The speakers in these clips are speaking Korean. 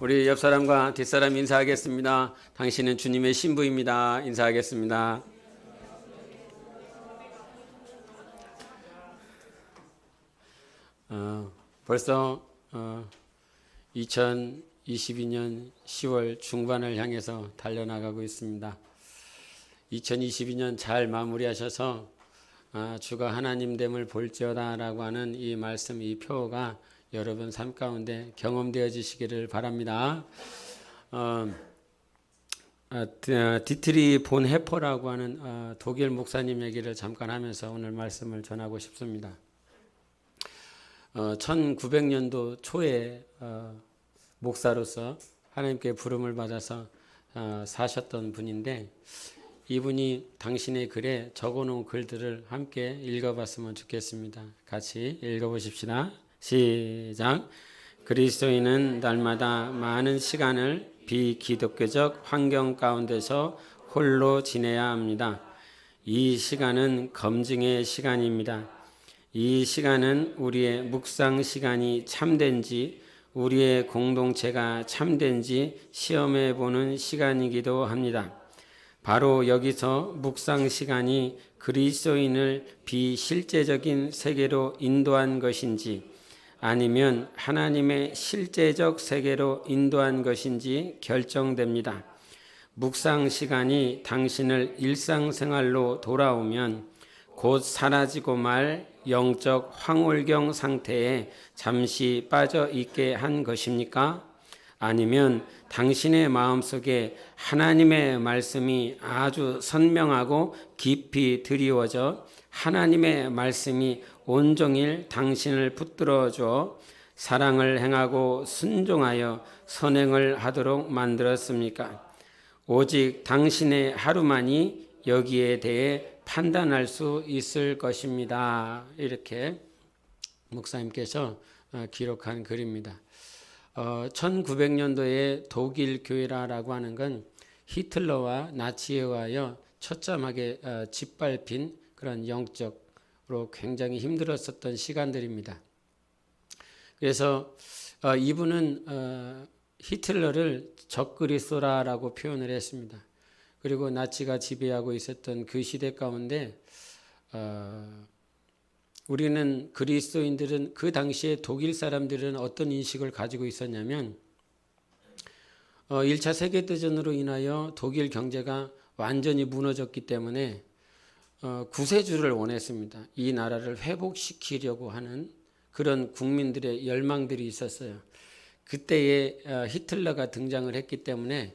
우리 옆 사람과 뒷사람 인사하겠습니다. 당신은 주님의 신부입니다. 인사하겠습니다. 벌써 2022년 10월 중반을 향해서 달려나가고 있습니다. 2022년 잘 마무리하셔서 주가 하나님 됨을 볼지어다 라고 하는 이 말씀, 이 표가 여러분 삶 가운데 경험되어지시기를 바랍니다. 디트리 본 해퍼라고 하는 독일 목사님 얘기를 잠깐 하면서 오늘 말씀을 전하고 싶습니다. 1900년도 초에 목사로서 하나님께 부름을 받아서 사셨던 분인데, 이분이 당신의 글에 적어놓은 글들을 함께 읽어봤으면 좋겠습니다. 같이 읽어보십시다. 시작. 그리스도인은 날마다 많은 시간을 비기독교적 환경 가운데서 홀로 지내야 합니다. 이 시간은 검증의 시간입니다. 이 시간은 우리의 묵상 시간이 참된지, 우리의 공동체가 참된지 시험해 보는 시간이기도 합니다. 바로 여기서 묵상 시간이 그리스도인을 비실제적인 세계로 인도한 것인지, 아니면 하나님의 실제적 세계로 인도한 것인지 결정됩니다. 묵상 시간이 당신을 일상생활로 돌아오면 곧 사라지고 말 영적 황홀경 상태에 잠시 빠져 있게 한 것입니까? 아니면 당신의 마음속에 하나님의 말씀이 아주 선명하고 깊이 드리워져 하나님의 말씀이 온종일 당신을 붙들어 줘 사랑을 행하고 순종하여 선행을 하도록 만들었습니까? 오직 당신의 하루만이 여기에 대해 판단할 수 있을 것입니다. 이렇게 목사님께서 기록한 글입니다. 1900년도에 독일 교회라고 하는 건 히틀러와 나치에 의하여 처참하게 짓밟힌 그런 영적으로 굉장히 힘들었었던 시간들입니다. 그래서 이분은 히틀러를 적그리스도라고 표현을 했습니다. 그리고 나치가 지배하고 있었던 그 시대 가운데 우리는 그리스도인들은 그 당시에 독일 사람들은 어떤 인식을 가지고 있었냐면 1차 세계대전으로 인하여 독일 경제가 완전히 무너졌기 때문에 구세주를 원했습니다. 이 나라를 회복시키려고 하는 그런 국민들의 열망들이 있었어요. 그때에 히틀러가 등장을 했기 때문에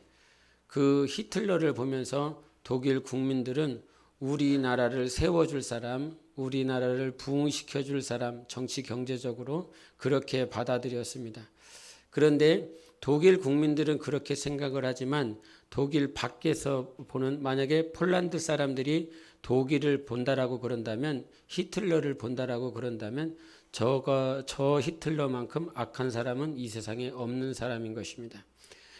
그 히틀러를 보면서 독일 국민들은 우리나라를 세워줄 사람, 우리나라를 부흥시켜줄 사람, 정치 경제적으로 그렇게 받아들였습니다. 그런데 독일 국민들은 그렇게 생각을 하지만 독일 밖에서 보는, 만약에 폴란드 사람들이 독일을 본다라고 그런다면, 히틀러를 본다라고 그런다면 저 히틀러만큼 악한 사람은 이 세상에 없는 사람인 것입니다.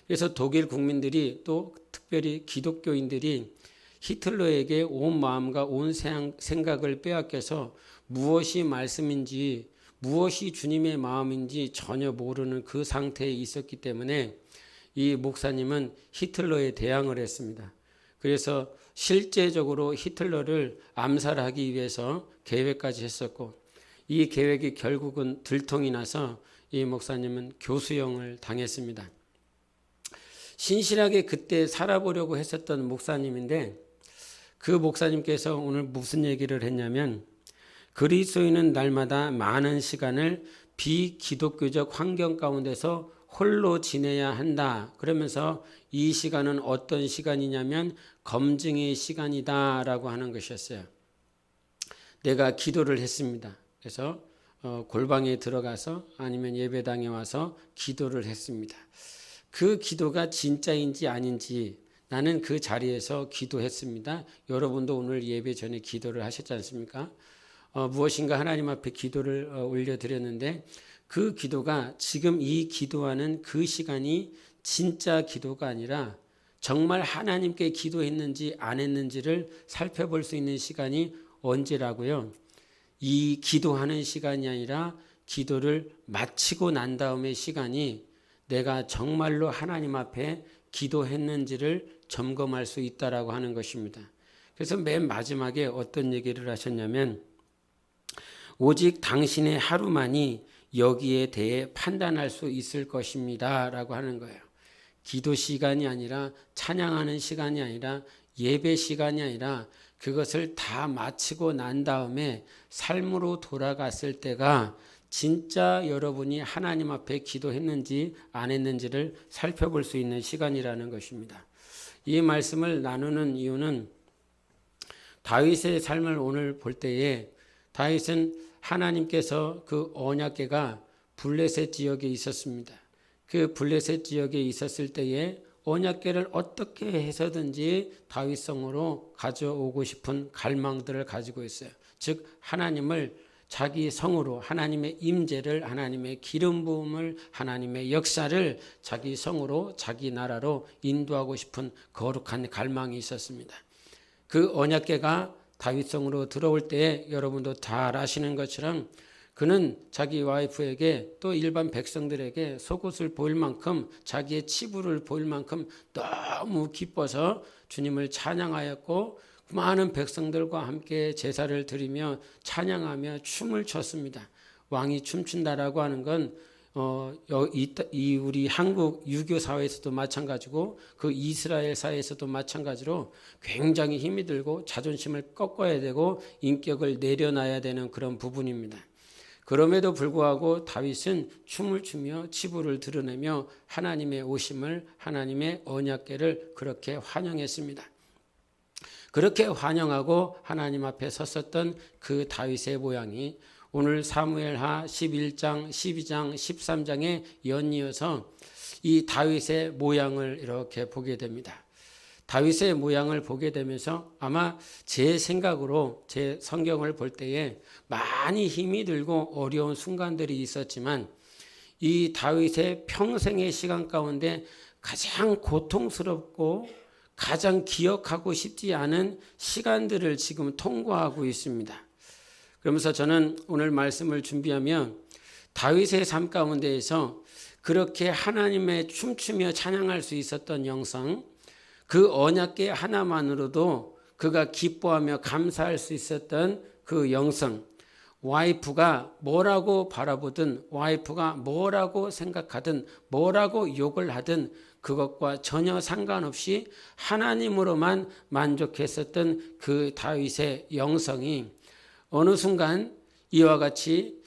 그래서 독일 국민들이, 또 특별히 기독교인들이 히틀러에게 온 마음과 온 생각을 빼앗겨서 무엇이 말씀인지, 무엇이 주님의 마음인지 전혀 모르는 그 상태에 있었기 때문에 이 목사님은 히틀러에 대항을 했습니다. 그래서 실제적으로 히틀러를 암살하기 위해서 계획까지 했었고, 이 계획이 결국은 들통이 나서 이 목사님은 교수형을 당했습니다. 신실하게 그때 살아보려고 했었던 목사님인데, 그 목사님께서 오늘 무슨 얘기를 했냐면, 그리스도인은 날마다 많은 시간을 비기독교적 환경 가운데서 홀로 지내야 한다. 그러면서 이 시간은 어떤 시간이냐면 검증의 시간이다 라고 하는 것이었어요. 내가 기도를 했습니다. 그래서 골방에 들어가서 아니면 예배당에 와서 기도를 했습니다. 그 기도가 진짜인지 아닌지 나는 그 자리에서 기도했습니다. 여러분도 오늘 예배 전에 기도를 하셨지 않습니까? 무엇인가 하나님 앞에 기도를 올려드렸는데, 그 기도가 지금 이 기도하는 그 시간이 진짜 기도가 아니라 정말 하나님께 기도했는지 안 했는지를 살펴볼 수 있는 시간이 언제라고요? 이 기도하는 시간이 아니라 기도를 마치고 난 다음의 시간이 내가 정말로 하나님 앞에 기도했는지를 점검할 수 있다라고 하는 것입니다. 그래서 맨 마지막에 어떤 얘기를 하셨냐면 오직 당신의 하루만이 여기에 대해 판단할 수 있을 것입니다 라고 하는 거예요. 기도 시간이 아니라 찬양하는 시간이 아니라 예배 시간이 아니라 그것을 다 마치고 난 다음에 삶으로 돌아갔을 때가 진짜 여러분이 하나님 앞에 기도했는지 안 했는지를 살펴볼 수 있는 시간이라는 것입니다. 이 말씀을 나누는 이유는 다윗의 삶을 오늘 볼 때에 다윗은 하나님께서 그 언약궤가 블레셋 지역에 있었습니다. 그 블레셋 지역에 있었을 때에 언약궤를 어떻게 해서든지 다윗성으로 가져오고 싶은 갈망들을 가지고 있어요. 즉 하나님을 자기 성으로 하나님의 임재를 하나님의 기름 부음을 하나님의 역사를 자기 성으로 자기 나라로 인도하고 싶은 거룩한 갈망이 있었습니다. 그 언약궤가 다윗성으로 들어올 때 여러분도 잘 아시는 것처럼 그는 자기 와이프에게 또 일반 백성들에게 속옷을 보일 만큼 자기의 치부를 보일 만큼 너무 기뻐서 주님을 찬양하였고 많은 백성들과 함께 제사를 드리며 찬양하며 춤을 췄습니다. 왕이 춤춘다라고 하는 건 우리 한국 유교 사회에서도 마찬가지고 그 이스라엘 사회에서도 마찬가지로 굉장히 힘이 들고 자존심을 꺾어야 되고 인격을 내려놔야 되는 그런 부분입니다. 그럼에도 불구하고 다윗은 춤을 추며 치부를 드러내며 하나님의 오심을 하나님의 언약궤를 그렇게 환영했습니다. 그렇게 환영하고 하나님 앞에 섰었던 그 다윗의 모양이 오늘 사무엘하 11장, 12장, 13장에 연이어서 이 다윗의 모양을 이렇게 보게 됩니다. 다윗의 모양을 보게 되면서 아마 제 생각으로 제 성경을 볼 때에 많이 힘이 들고 어려운 순간들이 있었지만 이 다윗의 평생의 시간 가운데 가장 고통스럽고 가장 기억하고 싶지 않은 시간들을 지금 통과하고 있습니다. 그러면서 저는 오늘 말씀을 준비하며 다윗의 삶 가운데에서 그렇게 하나님의 춤추며 찬양할 수 있었던 영상, 그 언약궤 하나만으로도 그가 기뻐하며 감사할 수 있었던 그 영성, 와이프가 뭐라고 바라보든 와이프가 뭐라고 생각하든 뭐라고 욕을 하든 그것과 전혀 상관없이 하나님으로만 만족했었던 그 다윗의 영성이 어느 순간 이와 같이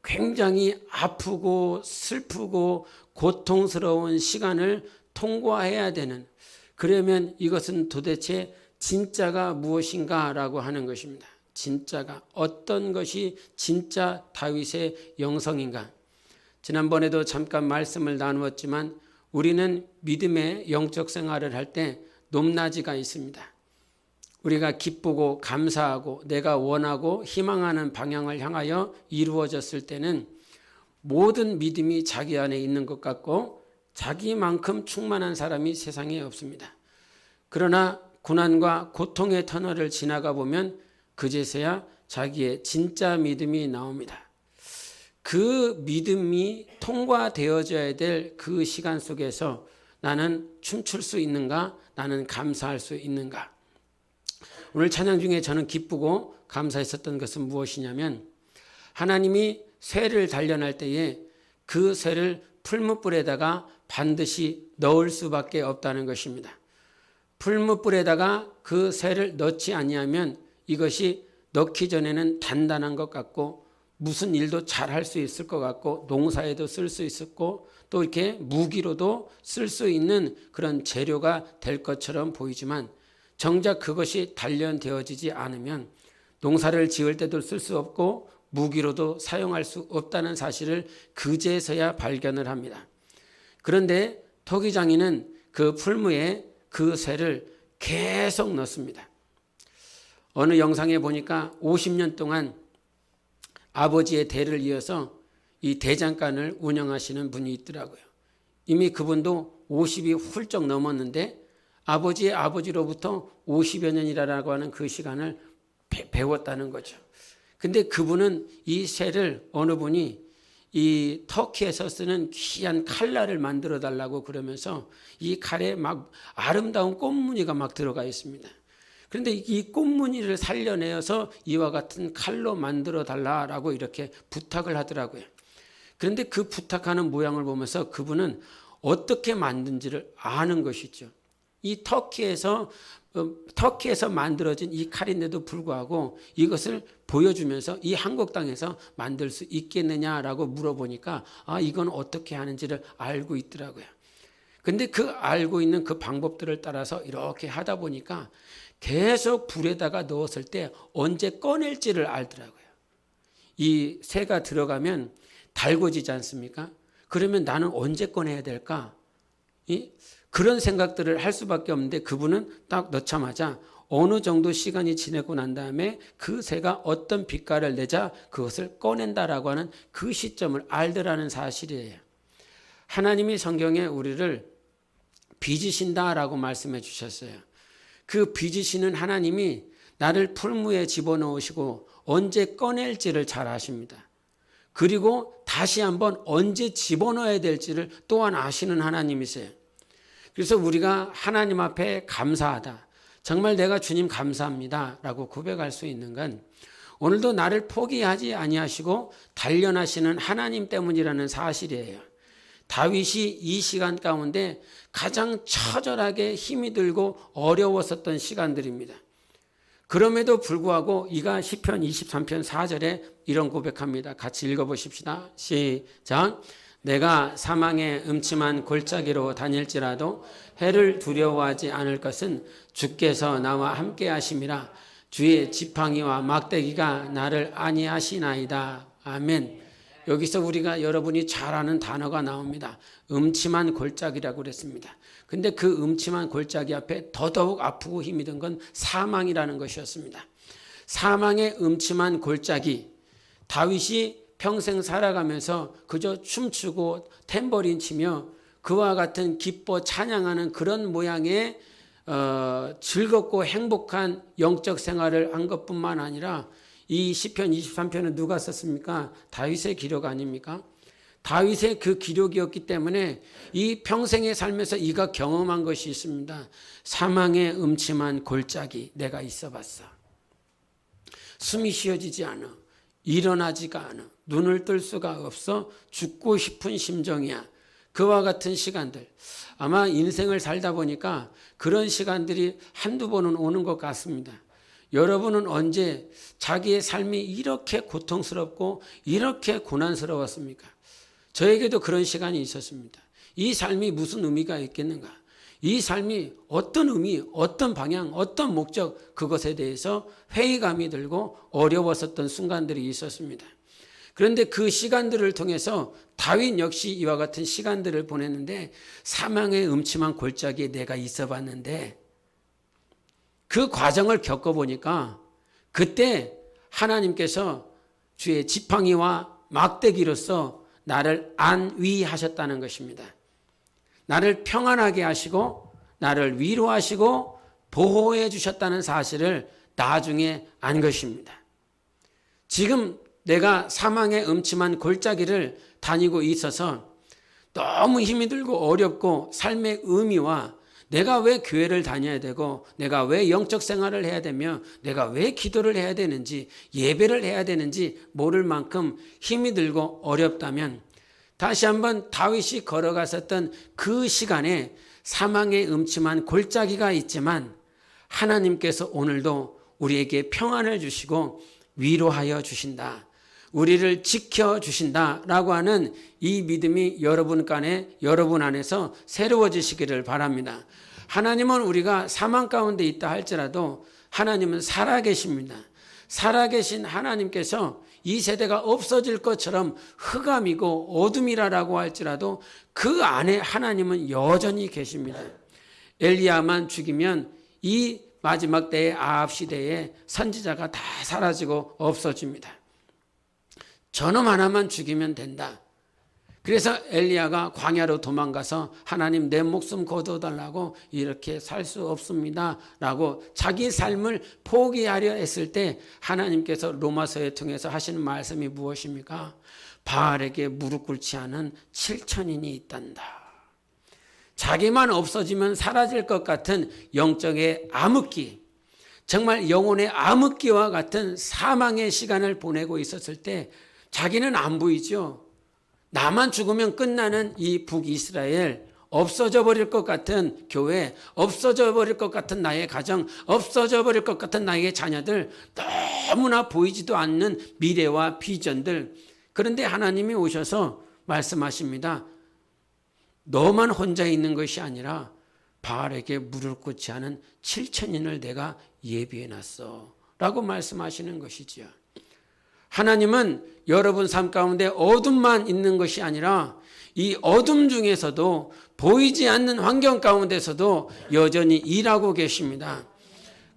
굉장히 아프고 슬프고 고통스러운 시간을 통과해야 되는, 그러면 이것은 도대체 진짜가 무엇인가라고 하는 것입니다. 진짜가 어떤 것이 진짜 다윗의 영성인가? 지난번에도 잠깐 말씀을 나누었지만 우리는 믿음의 영적 생활을 할 때 높낮이가 있습니다. 우리가 기쁘고 감사하고 내가 원하고 희망하는 방향을 향하여 이루어졌을 때는 모든 믿음이 자기 안에 있는 것 같고 자기만큼 충만한 사람이 세상에 없습니다. 그러나 고난과 고통의 터널을 지나가 보면 그제서야 자기의 진짜 믿음이 나옵니다. 그 믿음이 통과되어져야 될 그 시간 속에서 나는 춤출 수 있는가? 나는 감사할 수 있는가? 오늘 찬양 중에 저는 기쁘고 감사했었던 것은 무엇이냐면 하나님이 쇠를 단련할 때에 그 쇠를 풀무불에다가 반드시 넣을 수밖에 없다는 것입니다. 풀무불에다가 그 쇠를 넣지 아니하면 이것이 넣기 전에는 단단한 것 같고 무슨 일도 잘 할 수 있을 것 같고 농사에도 쓸 수 있었고 또 이렇게 무기로도 쓸 수 있는 그런 재료가 될 것처럼 보이지만 정작 그것이 단련되어지지 않으면 농사를 지을 때도 쓸 수 없고 무기로도 사용할 수 없다는 사실을 그제서야 발견을 합니다. 그런데 토기장이는 그 풀무에 그 쇠를 계속 넣습니다. 어느 영상에 보니까 50년 동안 아버지의 대를 이어서 이 대장간을 운영하시는 분이 있더라고요. 이미 그분도 50이 훌쩍 넘었는데 아버지의 아버지로부터 50여 년이라고 하는 그 시간을 배웠다는 거죠. 근데 그분은 이 쇠를 어느 분이 이 터키에서 쓰는 귀한 칼날을 만들어 달라고 그러면서 이 칼에 막 아름다운 꽃무늬가 막 들어가 있습니다. 그런데 이 꽃무늬를 살려내어서 이와 같은 칼로 만들어 달라라고 이렇게 부탁을 하더라고요. 그런데 그 부탁하는 모양을 보면서 그분은 어떻게 만든지를 아는 것이죠. 이 터키에서 만들어진 이 칼인데도 불구하고 이것을 보여주면서 이 한국 땅에서 만들 수 있겠느냐라고 물어보니까 이건 어떻게 하는지를 알고 있더라고요. 근데 그 알고 있는 그 방법들을 따라서 이렇게 하다 보니까 계속 불에다가 넣었을 때 언제 꺼낼지를 알더라고요. 이 새가 들어가면 달궈지지 않습니까? 그러면 나는 언제 꺼내야 될까? 그런 생각들을 할 수밖에 없는데 그분은 딱 넣자마자 어느 정도 시간이 지나고 난 다음에 그 새가 어떤 빛깔을 내자 그것을 꺼낸다라고 하는 그 시점을 알더라는 사실이에요. 하나님이 성경에 우리를 빚으신다라고 말씀해 주셨어요. 그 빚으시는 하나님이 나를 풀무에 집어넣으시고 언제 꺼낼지를 잘 아십니다. 그리고 다시 한번 언제 집어넣어야 될지를 또한 아시는 하나님이세요. 그래서 우리가 하나님 앞에 감사하다. 정말 내가 주님 감사합니다. 라고 고백할 수 있는 건 오늘도 나를 포기하지 아니하시고 단련하시는 하나님 때문이라는 사실이에요. 다윗이 이 시간 가운데 가장 처절하게 힘이 들고 어려웠었던 시간들입니다. 그럼에도 불구하고 이가 시편 23편 4절에 이런 고백합니다. 같이 읽어보십시다. 시작. 내가 사망의 음침한 골짜기로 다닐지라도 해를 두려워하지 않을 것은 주께서 나와 함께 하심이라. 주의 지팡이와 막대기가 나를 안위하시나이다. 아멘. 여기서 우리가 여러분이 잘 아는 단어가 나옵니다. 음침한 골짜기라고 그랬습니다. 근데 그 음침한 골짜기 앞에 더더욱 아프고 힘이 든 건 사망이라는 것이었습니다. 사망의 음침한 골짜기. 다윗이 평생 살아가면서 그저 춤추고 탬버린 치며 그와 같은 기뻐 찬양하는 그런 모양의 즐겁고 행복한 영적 생활을 한 것뿐만 아니라 이 시편 23편은 누가 썼습니까? 다윗의 기록 아닙니까? 다윗의 그 기록이었기 때문에 이 평생의 삶에서 이가 경험한 것이 있습니다. 사망의 음침한 골짜기 내가 있어봤어. 숨이 쉬어지지 않아. 일어나지가 않아. 눈을 뜰 수가 없어. 죽고 싶은 심정이야. 그와 같은 시간들. 아마 인생을 살다 보니까 그런 시간들이 한두 번은 오는 것 같습니다. 여러분은 언제 자기의 삶이 이렇게 고통스럽고 이렇게 고난스러웠습니까? 저에게도 그런 시간이 있었습니다. 이 삶이 무슨 의미가 있겠는가? 이 삶이 어떤 의미, 어떤 방향, 어떤 목적, 그것에 대해서 회의감이 들고 어려웠었던 순간들이 있었습니다. 그런데 그 시간들을 통해서 다윗 역시 이와 같은 시간들을 보냈는데 사망의 음침한 골짜기에 내가 있어 봤는데 그 과정을 겪어보니까 그때 하나님께서 주의 지팡이와 막대기로서 나를 안위하셨다는 것입니다. 나를 평안하게 하시고 나를 위로하시고 보호해 주셨다는 사실을 나중에 안 것입니다. 지금 내가 사망의 음침한 골짜기를 다니고 있어서 너무 힘이 들고 어렵고 삶의 의미와 내가 왜 교회를 다녀야 되고 내가 왜 영적 생활을 해야 되며 내가 왜 기도를 해야 되는지 예배를 해야 되는지 모를 만큼 힘이 들고 어렵다면 다시 한번 다윗이 걸어갔었던 그 시간에 사망의 음침한 골짜기가 있지만 하나님께서 오늘도 우리에게 평안을 주시고 위로하여 주신다. 우리를 지켜주신다라고 하는 이 믿음이 여러분 안에서 새로워지시기를 바랍니다. 하나님은 우리가 사망 가운데 있다 할지라도 하나님은 살아계십니다. 살아계신 하나님께서 이 세대가 없어질 것처럼 흑암이고 어둠이라고 할지라도 그 안에 하나님은 여전히 계십니다. 엘리야만 죽이면 이 마지막 때의 아합 시대에 선지자가 다 사라지고 없어집니다. 저놈 하나만 죽이면 된다. 그래서 엘리야가 광야로 도망가서 하나님 내 목숨 거둬달라고 이렇게 살 수 없습니다 라고 자기 삶을 포기하려 했을 때 하나님께서 로마서에 통해서 하시는 말씀이 무엇입니까? 바알에게 무릎 꿇지 않은 7천인이 있단다. 자기만 없어지면 사라질 것 같은 영적의 암흑기, 정말 영혼의 암흑기와 같은 사망의 시간을 보내고 있었을 때 자기는 안 보이죠. 나만 죽으면 끝나는 이 북이스라엘, 없어져 버릴 것 같은 교회, 없어져 버릴 것 같은 나의 가정, 없어져 버릴 것 같은 나의 자녀들, 너무나 보이지도 않는 미래와 비전들. 그런데 하나님이 오셔서 말씀하십니다. 너만 혼자 있는 것이 아니라 바알에게 무릎 꿇지 않은 7천인을 내가 예비해 놨어 라고 말씀하시는 것이지요. 하나님은 여러분 삶 가운데 어둠만 있는 것이 아니라 이 어둠 중에서도 보이지 않는 환경 가운데서도 여전히 일하고 계십니다.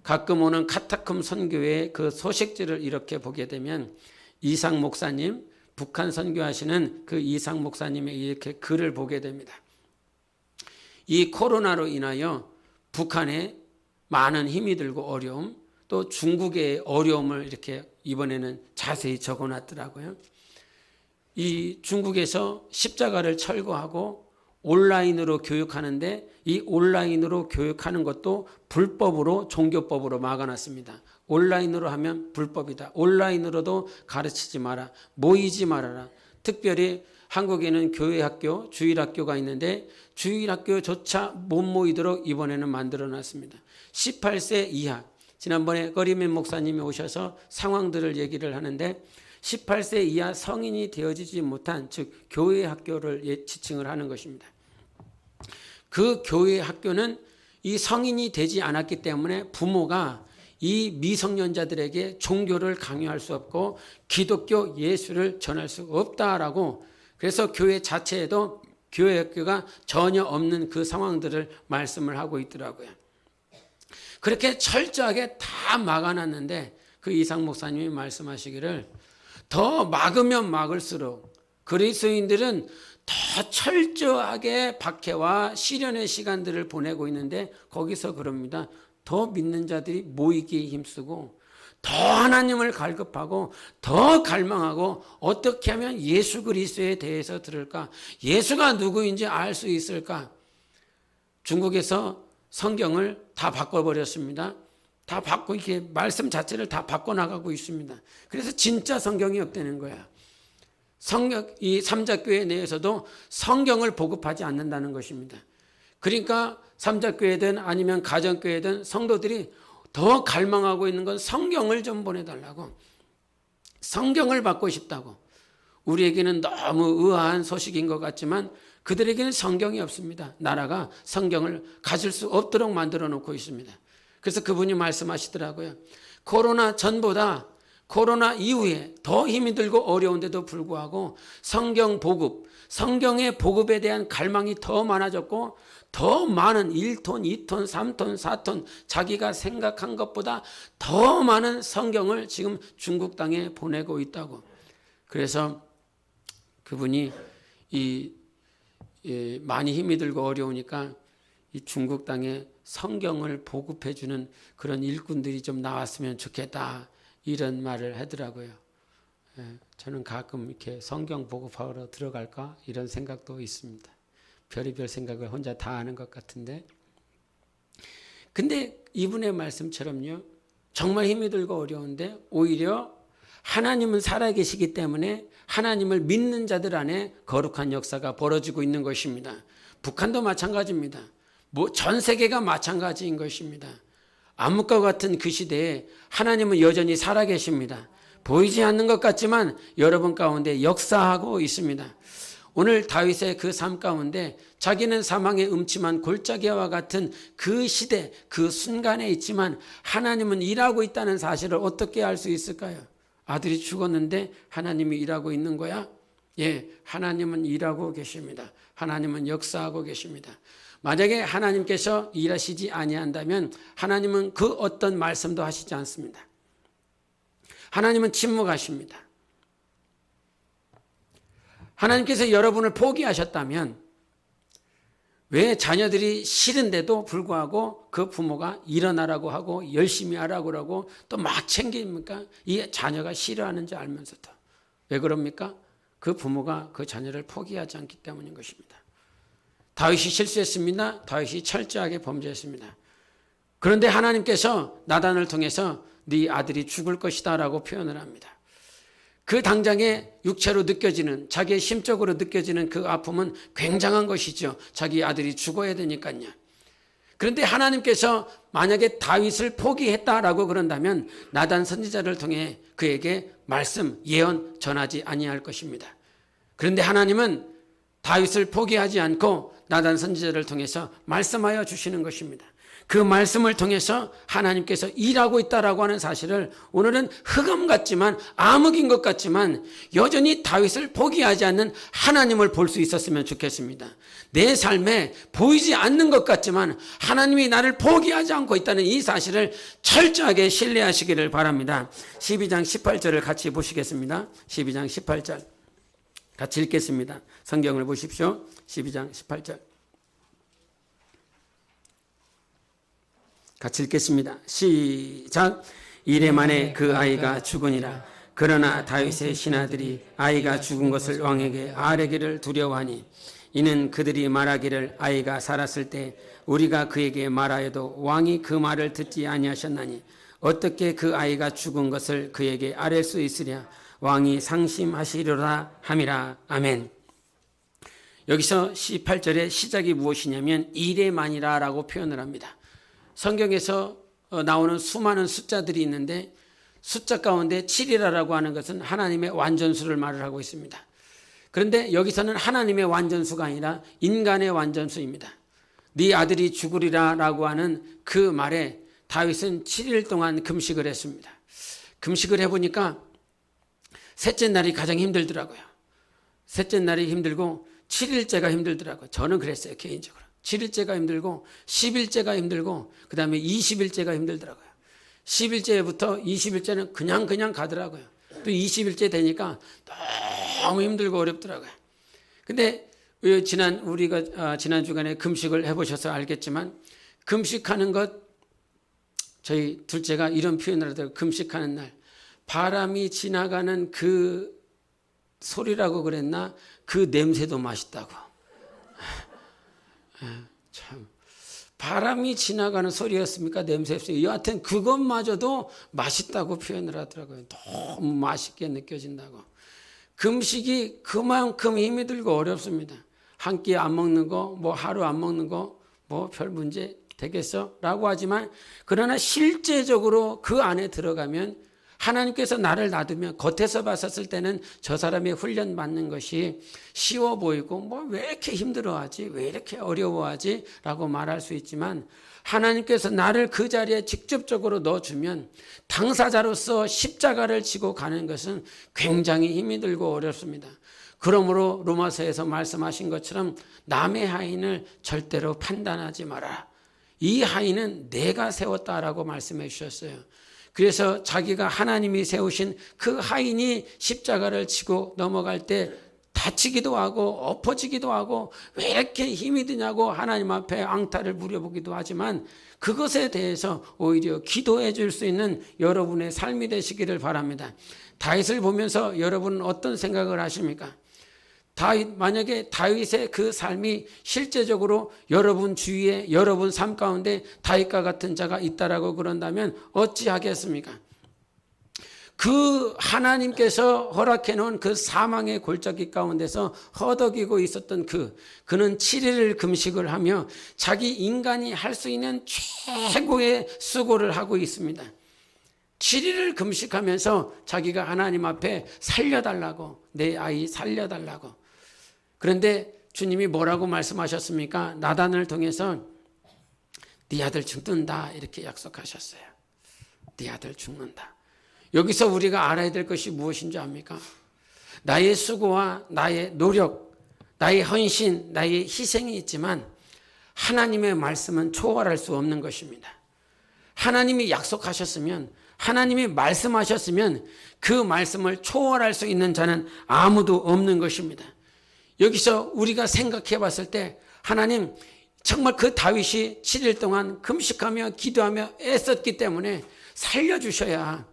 가끔 오는 카타콤 선교회의 그 소식지를 이렇게 보게 되면 이상 목사님, 북한 선교하시는 그 이상 목사님의 이렇게 글을 보게 됩니다. 이 코로나로 인하여 북한에 많은 힘이 들고 어려움, 또 중국의 어려움을 이렇게 이번에는 자세히 적어놨더라고요. 이 중국에서 십자가를 철거하고 온라인으로 교육하는데 이 온라인으로 교육하는 것도 불법으로 종교법으로 막아놨습니다. 온라인으로 하면 불법이다. 온라인으로도 가르치지 마라. 모이지 말아라. 특별히 한국에는 교회학교, 주일학교가 있는데 주일학교조차 못 모이도록 이번에는 만들어놨습니다. 18세 이하, 지난번에 꺼리맨 목사님이 오셔서 상황들을 얘기를 하는데 18세 이하 성인이 되어지지 못한, 즉 교회 학교를 지칭을 하는 것입니다. 그 교회 학교는 이 성인이 되지 않았기 때문에 부모가 이 미성년자들에게 종교를 강요할 수 없고 기독교 예수를 전할 수 없다라고, 그래서 교회 자체에도 교회 학교가 전혀 없는 그 상황들을 말씀을 하고 있더라고요. 그렇게 철저하게 다 막아놨는데 그 이상 목사님이 말씀하시기를 더 막으면 막을수록 그리스도인들은 더 철저하게 박해와 시련의 시간들을 보내고 있는데 거기서 그럽니다. 더 믿는 자들이 모이기에 힘쓰고 더 하나님을 갈급하고 더 갈망하고 어떻게 하면 예수 그리스도에 대해서 들을까? 예수가 누구인지 알 수 있을까? 중국에서 성경을 다 바꿔버렸습니다. 다 바꿔, 이렇게 말씀 자체를 다 바꿔나가고 있습니다. 그래서 진짜 성경이 없다는 거야. 이 삼자교회 내에서도 성경을 보급하지 않는다는 것입니다. 그러니까 삼자교회든 아니면 가정교회든 성도들이 더 갈망하고 있는 건 성경을 좀 보내달라고, 성경을 받고 싶다고. 우리에게는 너무 의아한 소식인 것 같지만 그들에게는 성경이 없습니다. 나라가 성경을 가질 수 없도록 만들어 놓고 있습니다. 그래서 그분이 말씀하시더라고요. 코로나 전보다 코로나 이후에 더 힘이 들고 어려운데도 불구하고 성경 보급, 성경의 보급에 대한 갈망이 더 많아졌고 더 많은 1톤, 2톤, 3톤, 4톤 자기가 생각한 것보다 더 많은 성경을 지금 중국 땅에 보내고 있다고. 그래서 그분이 많이 힘이 들고 어려우니까 이 중국 땅에 성경을 보급해주는 그런 일꾼들이 좀 나왔으면 좋겠다, 이런 말을 하더라고요. 저는 가끔 이렇게 성경 보급하러 들어갈까 이런 생각도 있습니다. 별의별 생각을 혼자 다 하는 것 같은데, 근데 이분의 말씀처럼요, 정말 힘이 들고 어려운데 오히려 하나님은 살아계시기 때문에 하나님을 믿는 자들 안에 거룩한 역사가 벌어지고 있는 것입니다. 북한도 마찬가지입니다. 전 세계가 마찬가지인 것입니다. 암흑과 같은 그 시대에 하나님은 여전히 살아계십니다. 보이지 않는 것 같지만 여러분 가운데 역사하고 있습니다. 오늘 다윗의 그 삶 가운데 자기는 사망의 음침한 골짜기와 같은 그 시대, 그 순간에 있지만 하나님은 일하고 있다는 사실을 어떻게 알 수 있을까요? 아들이 죽었는데 하나님이 일하고 있는 거야? 예, 하나님은 일하고 계십니다. 하나님은 역사하고 계십니다. 만약에 하나님께서 일하시지 아니한다면 하나님은 그 어떤 말씀도 하시지 않습니다. 하나님은 침묵하십니다. 하나님께서 여러분을 포기하셨다면 왜 자녀들이 싫은데도 불구하고 그 부모가 일어나라고 하고 열심히 하라고 또 막 챙깁니까? 이 자녀가 싫어하는지 알면서도. 왜 그럽니까? 그 부모가 그 자녀를 포기하지 않기 때문인 것입니다. 다윗이 실수했습니다. 다윗이 철저하게 범죄했습니다. 그런데 하나님께서 나단을 통해서 네 아들이 죽을 것이다 라고 표현을 합니다. 그 당장에 육체로 느껴지는, 자기의 심적으로 느껴지는 그 아픔은 굉장한 것이죠. 자기 아들이 죽어야 되니까요. 그런데 하나님께서 만약에 다윗을 포기했다라고 그런다면 나단 선지자를 통해 그에게 말씀, 예언 전하지 아니할 것입니다. 그런데 하나님은 다윗을 포기하지 않고 나단 선지자를 통해서 말씀하여 주시는 것입니다. 그 말씀을 통해서 하나님께서 일하고 있다라고 하는 사실을 오늘은 흑암 같지만, 암흑인 것 같지만 여전히 다윗을 포기하지 않는 하나님을 볼 수 있었으면 좋겠습니다. 내 삶에 보이지 않는 것 같지만 하나님이 나를 포기하지 않고 있다는 이 사실을 철저하게 신뢰하시기를 바랍니다. 12장 18절을 같이 보시겠습니다. 12장 18절 같이 읽겠습니다. 성경을 보십시오. 12장 18절 같이 읽겠습니다. 시작. 이래 만에 그 아이가 죽으니라. 그러나 다윗의 신하들이 아이가 죽은 것을 왕에게 아뢰기를 두려워하니 이는 그들이 말하기를 아이가 살았을 때 우리가 그에게 말하여도 왕이 그 말을 듣지 아니하셨나니 어떻게 그 아이가 죽은 것을 그에게 아뢰 수 있으랴. 왕이 상심하시리라 함이라. 아멘. 여기서 18절의 시작이 무엇이냐면 이래만이라 라고 표현을 합니다. 성경에서 나오는 수많은 숫자들이 있는데 숫자 가운데 7이라고 하는 것은 하나님의 완전수를 말을 하고 있습니다. 그런데 여기서는 하나님의 완전수가 아니라 인간의 완전수입니다. 네 아들이 죽으리라 라고 하는 그 말에 다윗은 7일 동안 금식을 했습니다. 금식을 해보니까 셋째 날이 가장 힘들더라고요. 셋째 날이 힘들고 7일째가 힘들더라고요. 저는 그랬어요, 개인적으로. 7일째가 힘들고 10일째가 힘들고 그 다음에 20일째가 힘들더라고요. 10일째부터 20일째는 그냥 가더라고요. 또 20일째 되니까 너무 힘들고 어렵더라고요. 근데 우리가 지난 주간에 금식을 해보셔서 알겠지만 금식하는 것, 저희 둘째가 이런 표현을 하더라고요. 금식하는 날 바람이 지나가는 그 소리라고 그랬나? 그 냄새도 맛있다고. 참, 바람이 지나가는 소리였습니까? 냄새였어요. 여하튼 그것마저도 맛있다고 표현을 하더라고요. 너무 맛있게 느껴진다고. 금식이 그만큼 힘이 들고 어렵습니다. 한 끼 안 먹는 거, 뭐 하루 안 먹는 거, 뭐 별 문제 되겠어? 라고 하지만 그러나 실제적으로 그 안에 들어가면 하나님께서 나를 놔두면 겉에서 봤었을 때는 저 사람이 훈련 받는 것이 쉬워 보이고 뭐 왜 이렇게 힘들어하지? 왜 이렇게 어려워하지? 라고 말할 수 있지만 하나님께서 나를 그 자리에 직접적으로 넣어주면 당사자로서 십자가를 지고 가는 것은 굉장히 힘이 들고 어렵습니다. 그러므로 로마서에서 말씀하신 것처럼 남의 하인을 절대로 판단하지 마라. 이 하인은 내가 세웠다라고 말씀해 주셨어요. 그래서 자기가 하나님이 세우신 그 하인이 십자가를 지고 넘어갈 때 다치기도 하고 엎어지기도 하고 왜 이렇게 힘이 드냐고 하나님 앞에 앙탈을 부려보기도 하지만 그것에 대해서 오히려 기도해 줄 수 있는 여러분의 삶이 되시기를 바랍니다. 다윗을 보면서 여러분은 어떤 생각을 하십니까? 만약에 다윗의 그 삶이 실제적으로 여러분 주위에 여러분 삶 가운데 다윗과 같은 자가 있다라고 그런다면 어찌하겠습니까? 그 하나님께서 허락해 놓은 그 사망의 골짜기 가운데서 허덕이고 있었던 그는 7일을 금식을 하며 자기 인간이 할 수 있는 최고의 수고를 하고 있습니다. 7일을 금식하면서 자기가 하나님 앞에 살려달라고, 내 아이 살려달라고. 그런데 주님이 뭐라고 말씀하셨습니까? 나단을 통해서 네 아들 죽는다 이렇게 약속하셨어요. 네 아들 죽는다. 여기서 우리가 알아야 될 것이 무엇인지 압니까? 나의 수고와 나의 노력, 나의 헌신, 나의 희생이 있지만 하나님의 말씀은 초월할 수 없는 것입니다. 하나님이 약속하셨으면, 하나님이 말씀하셨으면 그 말씀을 초월할 수 있는 자는 아무도 없는 것입니다. 여기서 우리가 생각해 봤을 때 하나님 정말 그 다윗이 7일 동안 금식하며 기도하며 애썼기 때문에 살려주셔야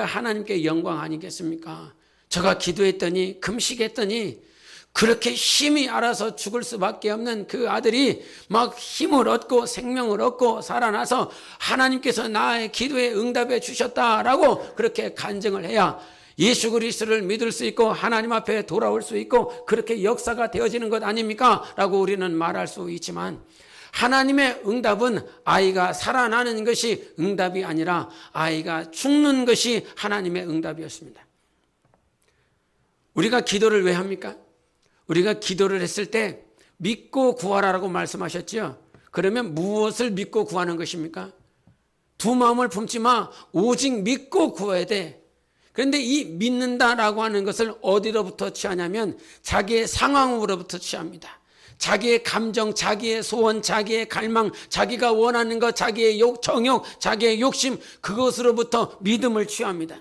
하나님께 영광 아니겠습니까? 저가 기도했더니 금식했더니 그렇게 힘이 알아서 죽을 수밖에 없는 그 아들이 막 힘을 얻고 생명을 얻고 살아나서 하나님께서 나의 기도에 응답해 주셨다라고 그렇게 간증을 해야 예수 그리스도를 믿을 수 있고 하나님 앞에 돌아올 수 있고 그렇게 역사가 되어지는 것 아닙니까? 라고 우리는 말할 수 있지만 하나님의 응답은 아이가 살아나는 것이 응답이 아니라 아이가 죽는 것이 하나님의 응답이었습니다. 우리가 기도를 왜 합니까? 우리가 기도를 했을 때 믿고 구하라라고 말씀하셨죠. 그러면 무엇을 믿고 구하는 것입니까? 두 마음을 품지 마. 오직 믿고 구해야 돼. 그런데 이 믿는다라고 하는 것을 어디로부터 취하냐면 자기의 상황으로부터 취합니다. 자기의 감정, 자기의 소원, 자기의 갈망, 자기가 원하는 것, 자기의 정욕, 자기의 욕심, 그것으로부터 믿음을 취합니다.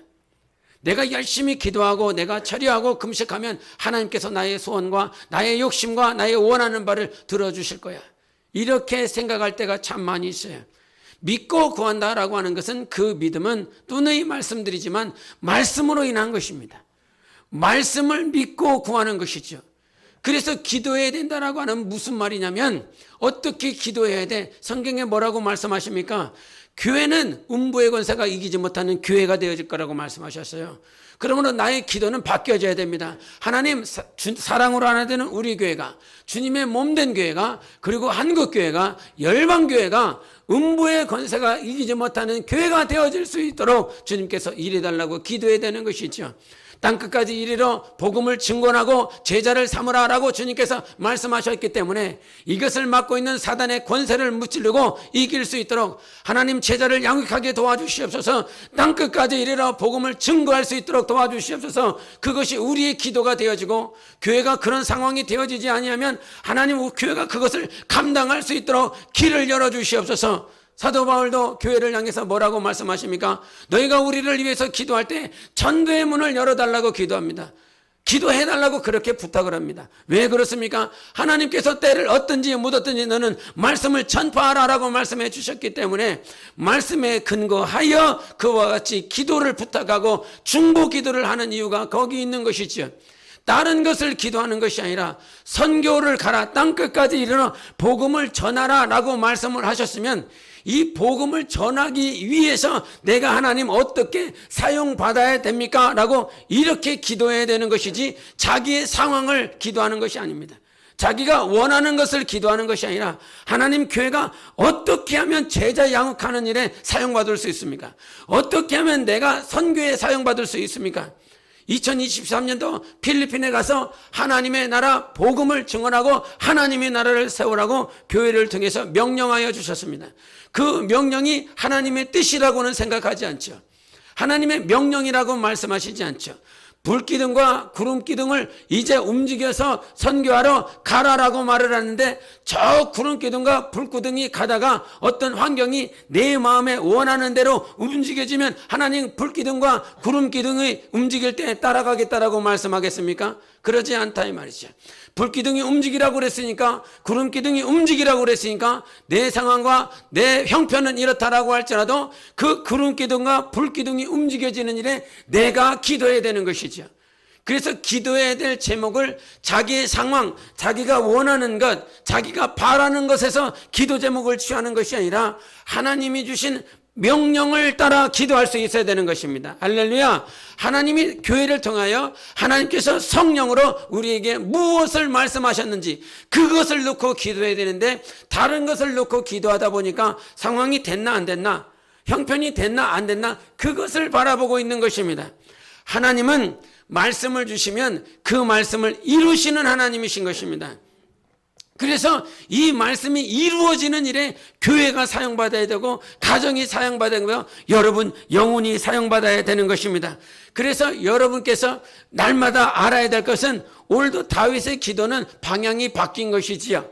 내가 열심히 기도하고 내가 처리하고 금식하면 하나님께서 나의 소원과 나의 욕심과 나의 원하는 바를 들어주실 거야. 이렇게 생각할 때가 참 많이 있어요. 믿고 구한다라고 하는 것은 그 믿음은 누누이 말씀드리지만 말씀으로 인한 것입니다. 말씀을 믿고 구하는 것이죠. 그래서 기도해야 된다라고 하는 무슨 말이냐면 어떻게 기도해야 돼? 성경에 뭐라고 말씀하십니까? 교회는 음부의 권세가 이기지 못하는 교회가 되어질 거라고 말씀하셨어요. 그러므로 나의 기도는 바뀌어져야 됩니다. 하나님 사랑으로 하나 되는 우리 교회가 주님의 몸된 교회가 그리고 한국교회가 열방교회가 음부의 권세가 이기지 못하는 교회가 되어질 수 있도록 주님께서 일해달라고 기도해야 되는 것이죠. 땅끝까지 이르러 복음을 증거하고 제자를 삼으라라고 주님께서 말씀하셨기 때문에 이것을 맡고 있는 사단의 권세를 무찌르고 이길 수 있도록 하나님 제자를 양육하게 도와주시옵소서. 땅끝까지 이르러 복음을 증거할 수 있도록 도와주시옵소서. 그것이 우리의 기도가 되어지고 교회가 그런 상황이 되어지지 아니하면 하나님 교회가 그것을 감당할 수 있도록 길을 열어주시옵소서. 사도 바울도 교회를 향해서 뭐라고 말씀하십니까? 너희가 우리를 위해서 기도할 때 전도의 문을 열어달라고 기도합니다. 기도해달라고 그렇게 부탁을 합니다. 왜 그렇습니까? 하나님께서 때를 얻든지 묻었든지 너는 말씀을 전파하라라고 말씀해 주셨기 때문에 말씀에 근거하여 그와 같이 기도를 부탁하고 중보 기도를 하는 이유가 거기 있는 것이죠. 다른 것을 기도하는 것이 아니라 선교를 가라, 땅끝까지 이르러 복음을 전하라 라고 말씀을 하셨으면 이 복음을 전하기 위해서 내가 하나님 어떻게 사용받아야 됩니까? 라고 이렇게 기도해야 되는 것이지 자기의 상황을 기도하는 것이 아닙니다. 자기가 원하는 것을 기도하는 것이 아니라 하나님 교회가 어떻게 하면 제자 양육하는 일에 사용받을 수 있습니까? 어떻게 하면 내가 선교에 사용받을 수 있습니까? 2023년도 필리핀에 가서 하나님의 나라 복음을 증언하고 하나님의 나라를 세우라고 교회를 통해서 명령하여 주셨습니다. 그 명령이 하나님의 뜻이라고는 생각하지 않죠. 하나님의 명령이라고 말씀하시지 않죠. 불기둥과 구름기둥을 이제 움직여서 선교하러 가라라고 말을 하는데 저 구름기둥과 불기둥이 가다가 어떤 환경이 내 마음에 원하는 대로 움직여지면 하나님 불기둥과 구름기둥이 움직일 때 따라가겠다라고 말씀하겠습니까? 그러지 않다 이 말이죠. 불기둥이 움직이라고 그랬으니까 구름기둥이 움직이라고 그랬으니까 내 상황과 내 형편은 이렇다라고 할지라도 그 구름기둥과 불기둥이 움직여지는 일에 내가 기도해야 되는 것이죠. 그래서 기도해야 될 제목을 자기의 상황, 자기가 원하는 것, 자기가 바라는 것에서 기도 제목을 취하는 것이 아니라 하나님이 주신 명령을 따라 기도할 수 있어야 되는 것입니다. 할렐루야. 하나님이 교회를 통하여 하나님께서 성령으로 우리에게 무엇을 말씀하셨는지 그것을 놓고 기도해야 되는데 다른 것을 놓고 기도하다 보니까 상황이 됐나 안 됐나, 형편이 됐나 안 됐나 그것을 바라보고 있는 것입니다. 하나님은 말씀을 주시면 그 말씀을 이루시는 하나님이신 것입니다. 그래서 이 말씀이 이루어지는 일에 교회가 사용받아야 되고 가정이 사용받아야 되고 여러분 영혼이 사용받아야 되는 것입니다. 그래서 여러분께서 날마다 알아야 될 것은 오늘도 다윗의 기도는 방향이 바뀐 것이지요.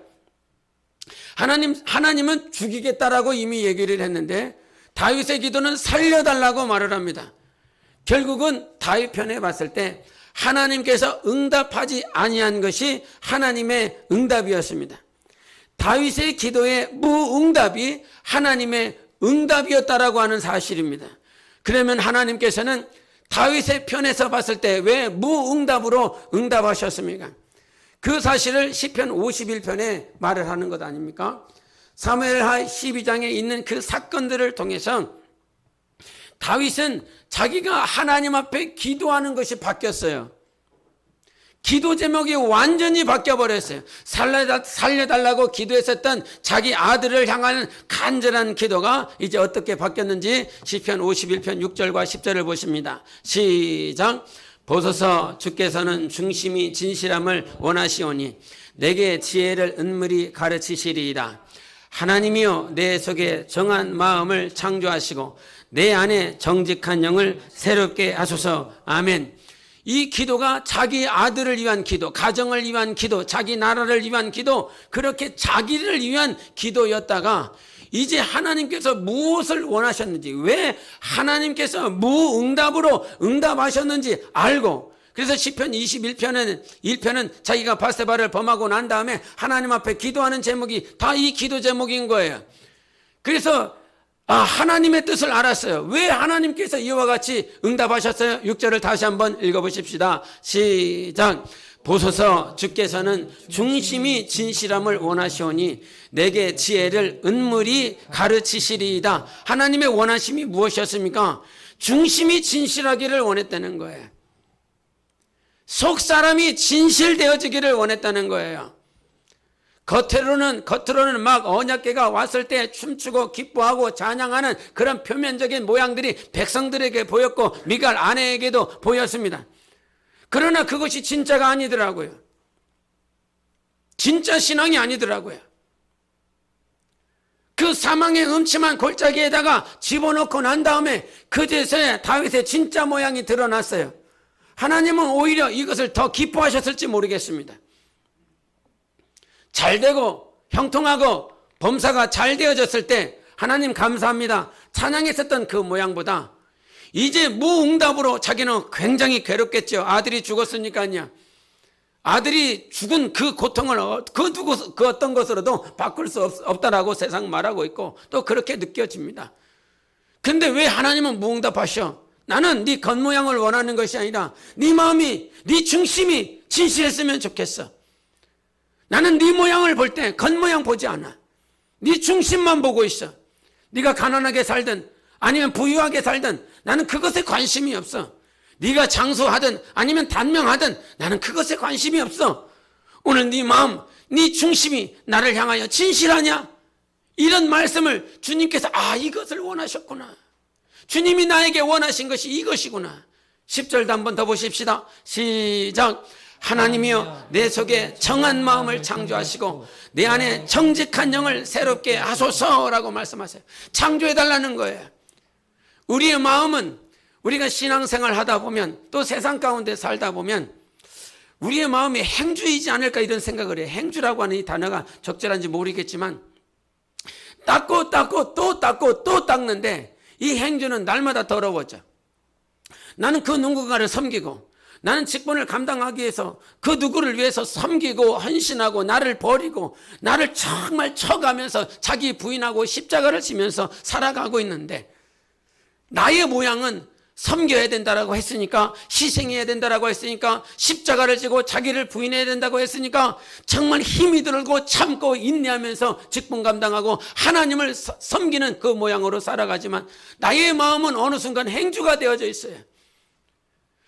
하나님은 죽이겠다라고 이미 얘기를 했는데 다윗의 기도는 살려달라고 말을 합니다. 결국은 다윗 편에 봤을 때 하나님께서 응답하지 아니한 것이 하나님의 응답이었습니다. 다윗의 기도의 무응답이 하나님의 응답이었다라고 하는 사실입니다. 그러면 하나님께서는 다윗의 편에서 봤을 때 왜 무응답으로 응답하셨습니까? 그 사실을 시편 51편에 말을 하는 것 아닙니까? 사무엘하 12장에 있는 그 사건들을 통해서 다윗은 자기가 하나님 앞에 기도하는 것이 바뀌었어요. 기도 제목이 완전히 바뀌어버렸어요. 살려달라고 기도했었던 자기 아들을 향하는 간절한 기도가 이제 어떻게 바뀌었는지 시편 51편 6절과 10절을 보십니다. 시작. 보소서, 주께서는 중심이 진실함을 원하시오니 내게 지혜를 은밀히 가르치시리이다. 하나님이여, 내 속에 정한 마음을 창조하시고 내 안에 정직한 영을 새롭게 하소서. 아멘. 이 기도가 자기 아들을 위한 기도, 가정을 위한 기도, 자기 나라를 위한 기도, 그렇게 자기를 위한 기도였다가 이제 하나님께서 무엇을 원하셨는지, 왜 하나님께서 무응답으로 응답하셨는지 알고, 그래서 시편 21편은 1편은 자기가 바세바를 범하고 난 다음에 하나님 앞에 기도하는 제목이 다 이 기도 제목인 거예요. 그래서 하나님의 뜻을 알았어요. 왜 하나님께서 이와 같이 응답하셨어요? 6절을 다시 한번 읽어보십시다. 시작. 보소서, 주께서는 중심이 진실함을 원하시오니 내게 지혜를 은밀히 가르치시리이다. 하나님의 원하심이 무엇이었습니까? 중심이 진실하기를 원했다는 거예요. 속 사람이 진실되어지기를 원했다는 거예요. 겉으로는 막 언약궤가 왔을 때 춤추고 기뻐하고 찬양하는 그런 표면적인 모양들이 백성들에게 보였고 미갈 아내에게도 보였습니다. 그러나 그것이 진짜가 아니더라고요. 진짜 신앙이 아니더라고요. 그 사망의 음침한 골짜기에다가 집어넣고 난 다음에 그제서야 다윗의 진짜 모양이 드러났어요. 하나님은 오히려 이것을 더 기뻐하셨을지 모르겠습니다. 잘되고 형통하고 범사가 잘 되어졌을 때 하나님 감사합니다, 찬양했었던 그 모양보다 이제 무응답으로 자기는 굉장히 괴롭겠죠. 아들이 죽었으니까요. 아들이 죽은 그 고통을 그 어떤 것으로도 바꿀 수 없다라고 세상 말하고 있고 또 그렇게 느껴집니다. 근데 왜 하나님은 무응답하셔? 나는 네 겉모양을 원하는 것이 아니라 네 마음이, 네 중심이 진실했으면 좋겠어. 나는 네 모양을 볼 때 겉모양 보지 않아. 네 중심만 보고 있어. 네가 가난하게 살든 아니면 부유하게 살든 나는 그것에 관심이 없어. 네가 장수하든 아니면 단명하든 나는 그것에 관심이 없어. 오늘 네 마음, 네 중심이 나를 향하여 진실하냐? 이런 말씀을 주님께서 이것을 원하셨구나. 주님이 나에게 원하신 것이 이것이구나. 10절도 한번 더 보십시다. 시작. 하나님이여, 내 속에 정한 마음을 창조하시고 내 안에 정직한 영을 새롭게 하소서라고 말씀하세요. 창조해달라는 거예요. 우리의 마음은 우리가 신앙생활 하다 보면 또 세상 가운데 살다 보면 우리의 마음이 행주이지 않을까 이런 생각을 해요. 행주라고 하는 이 단어가 적절한지 모르겠지만 닦고 또 닦고 또 닦는데 이 행주는 날마다 더러워져. 나는 그 누군가를 섬기고 나는 직분을 감당하기 위해서 그 누구를 위해서 섬기고 헌신하고 나를 버리고 나를 정말 쳐가면서 자기 부인하고 십자가를 지면서 살아가고 있는데 나의 모양은 섬겨야 된다라고 했으니까, 희생해야 된다라고 했으니까, 십자가를 지고 자기를 부인해야 된다고 했으니까 정말 힘이 들고 참고 인내하면서 직분 감당하고 하나님을 섬기는 그 모양으로 살아가지만 나의 마음은 어느 순간 행주가 되어져 있어요.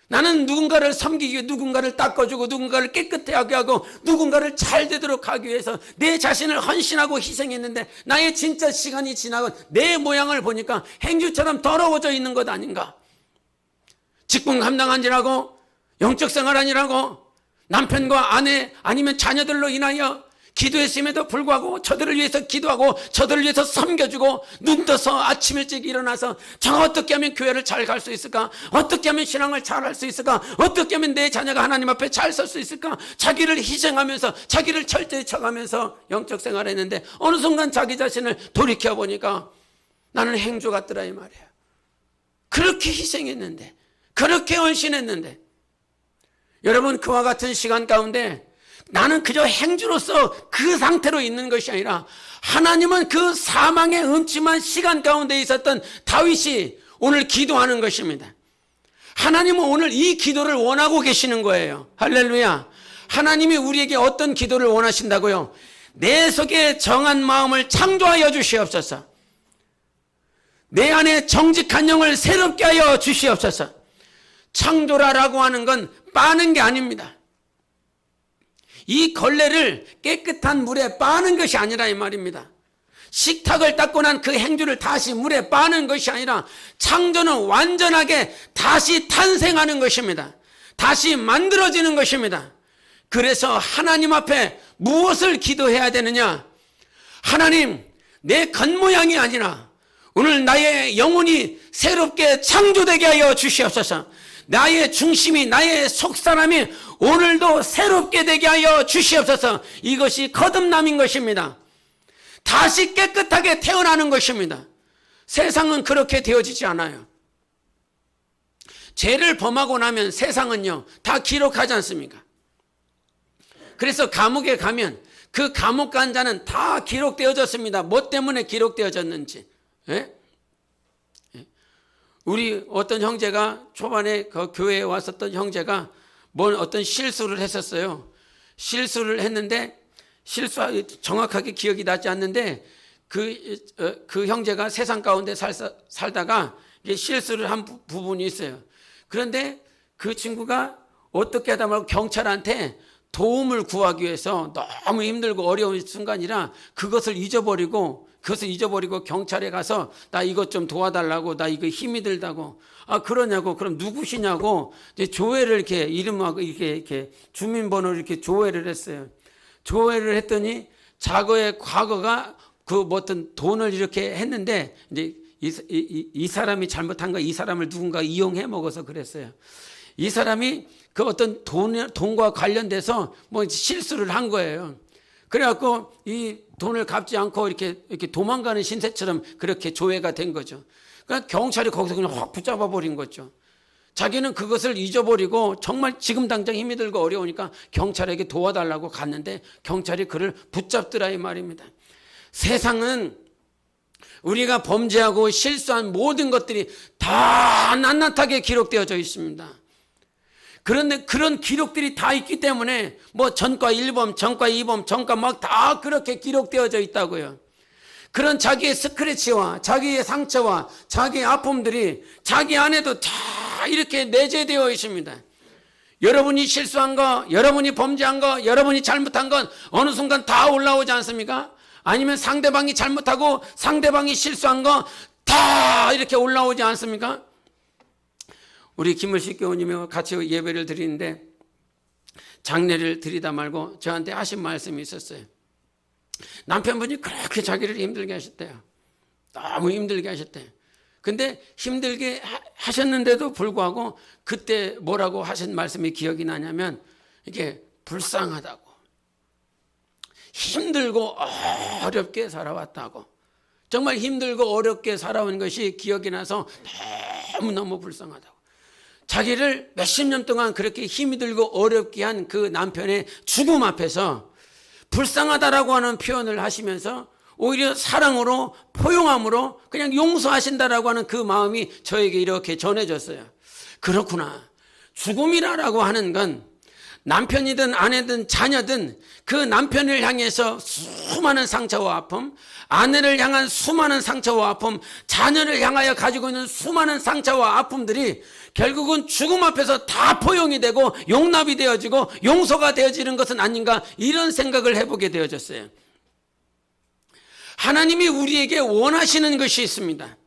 나는 누군가를 섬기기 위해 누군가를 닦아주고 누군가를 깨끗하게 하고 누군가를 잘 되도록 하기 위해서 내 자신을 헌신하고 희생했는데 나의 진짜 시간이 지나고 내 모양을 보니까 행주처럼 더러워져 있는 것 아닌가? 직분 감당하느라고, 영적 생활하느라고, 남편과 아내 아니면 자녀들로 인하여 기도했음에도 불구하고 저들을 위해서 기도하고 저들을 위해서 섬겨주고 눈 떠서 아침 일찍 일어나서 저 어떻게 하면 교회를 잘 갈 수 있을까? 어떻게 하면 신앙을 잘 할 수 있을까? 어떻게 하면 내 자녀가 하나님 앞에 잘 설 수 있을까? 자기를 희생하면서 자기를 철저히 쳐가면서 영적 생활을 했는데 어느 순간 자기 자신을 돌이켜보니까 나는 행주 같더라 이 말이에요. 그렇게 희생했는데, 그렇게 헌신했는데, 여러분 그와 같은 시간 가운데 나는 그저 행주로서 그 상태로 있는 것이 아니라 하나님은 그 사망의 음침한 시간 가운데 있었던 다윗이 오늘 기도하는 것입니다. 하나님은 오늘 이 기도를 원하고 계시는 거예요. 할렐루야. 하나님이 우리에게 어떤 기도를 원하신다고요? 내 속에 정한 마음을 창조하여 주시옵소서. 내 안에 정직한 영을 새롭게 하여 주시옵소서. 창조라라고 하는 건 빠는 게 아닙니다. 이 걸레를 깨끗한 물에 빠는 것이 아니라 이 말입니다. 식탁을 닦고 난 그 행주를 다시 물에 빠는 것이 아니라 창조는 완전하게 다시 탄생하는 것입니다. 다시 만들어지는 것입니다. 그래서 하나님 앞에 무엇을 기도해야 되느냐? 하나님, 내 겉모양이 아니라 오늘 나의 영혼이 새롭게 창조되게 하여 주시옵소서. 나의 중심이, 나의 속사람이 오늘도 새롭게 되게 하여 주시옵소서. 이것이 거듭남인 것입니다. 다시 깨끗하게 태어나는 것입니다. 세상은 그렇게 되어지지 않아요. 죄를 범하고 나면 세상은요, 다 기록하지 않습니까? 그래서 감옥에 가면 그 감옥 간 자는 다 기록되어졌습니다. 뭐 때문에 기록되어졌는지. 예? 우리 어떤 형제가 초반에 그 교회에 왔었던 형제가 뭔 어떤 실수를 했었어요. 실수를 했는데 정확하게 기억이 나지 않는데 그 형제가 세상 가운데 살다가 실수를 한 부분이 있어요. 그런데 그 친구가 어떻게 하다 말고 경찰한테 도움을 구하기 위해서 너무 힘들고 어려운 순간이라 그것을 잊어버리고 경찰에 가서 나 이것 좀 도와달라고, 나 이거 힘이 들다고. 아, 그러냐고. 그럼 누구시냐고 이제 조회를 이렇게 이름하고 이렇게 주민번호를 이렇게 조회를 했어요. 조회를 했더니 과거가 그 어떤 돈을 이렇게 했는데 이제 이 사람이 잘못한 거, 이 사람을 누군가 이용해 먹어서 그랬어요. 이 사람이 그 어떤 돈과 관련돼서 뭐 실수를 한 거예요. 그래갖고 이 돈을 갚지 않고 이렇게 도망가는 신세처럼 그렇게 조회가 된 거죠. 그러니까 경찰이 거기서 그냥 확 붙잡아 버린 거죠. 자기는 그것을 잊어버리고 정말 지금 당장 힘이 들고 어려우니까 경찰에게 도와달라고 갔는데 경찰이 그를 붙잡더라 이 말입니다. 세상은 우리가 범죄하고 실수한 모든 것들이 다 낱낱하게 기록되어져 있습니다. 그런데 그런 기록들이 다 있기 때문에 뭐 전과 1범, 전과 2범, 전과 막 다 그렇게 기록되어져 있다고요. 그런 자기의 스크래치와 자기의 상처와 자기의 아픔들이 자기 안에도 다 이렇게 내재되어 있습니다. 여러분이 실수한 거, 여러분이 범죄한 거, 여러분이 잘못한 건 어느 순간 다 올라오지 않습니까? 아니면 상대방이 잘못하고 상대방이 실수한 거 다 이렇게 올라오지 않습니까? 우리 김을식 교우님과 같이 예배를 드리는데 장례를 드리다 말고 저한테 하신 말씀이 있었어요. 남편분이 그렇게 자기를 힘들게 하셨대요. 너무 힘들게 하셨대요. 근데 힘들게 하셨는데도 불구하고 그때 뭐라고 하신 말씀이 기억이 나냐면 이게 불쌍하다고, 힘들고 어렵게 살아왔다고, 정말 힘들고 어렵게 살아온 것이 기억이 나서 너무너무 불쌍하다고. 자기를 몇십 년 동안 그렇게 힘이 들고 어렵게 한 그 남편의 죽음 앞에서 불쌍하다라고 하는 표현을 하시면서 오히려 사랑으로 포용함으로 그냥 용서하신다라고 하는 그 마음이 저에게 이렇게 전해졌어요. 그렇구나. 죽음이라고 하는 건 남편이든 아내든 자녀든 그 남편을 향해서 수많은 상처와 아픔, 아내를 향한 수많은 상처와 아픔, 자녀를 향하여 가지고 있는 수많은 상처와 아픔들이 결국은 죽음 앞에서 다 포용이 되고 용납이 되어지고 용서가 되어지는 것은 아닌가, 이런 생각을 해보게 되어졌어요. 하나님이 우리에게 원하시는 것이 있습니다.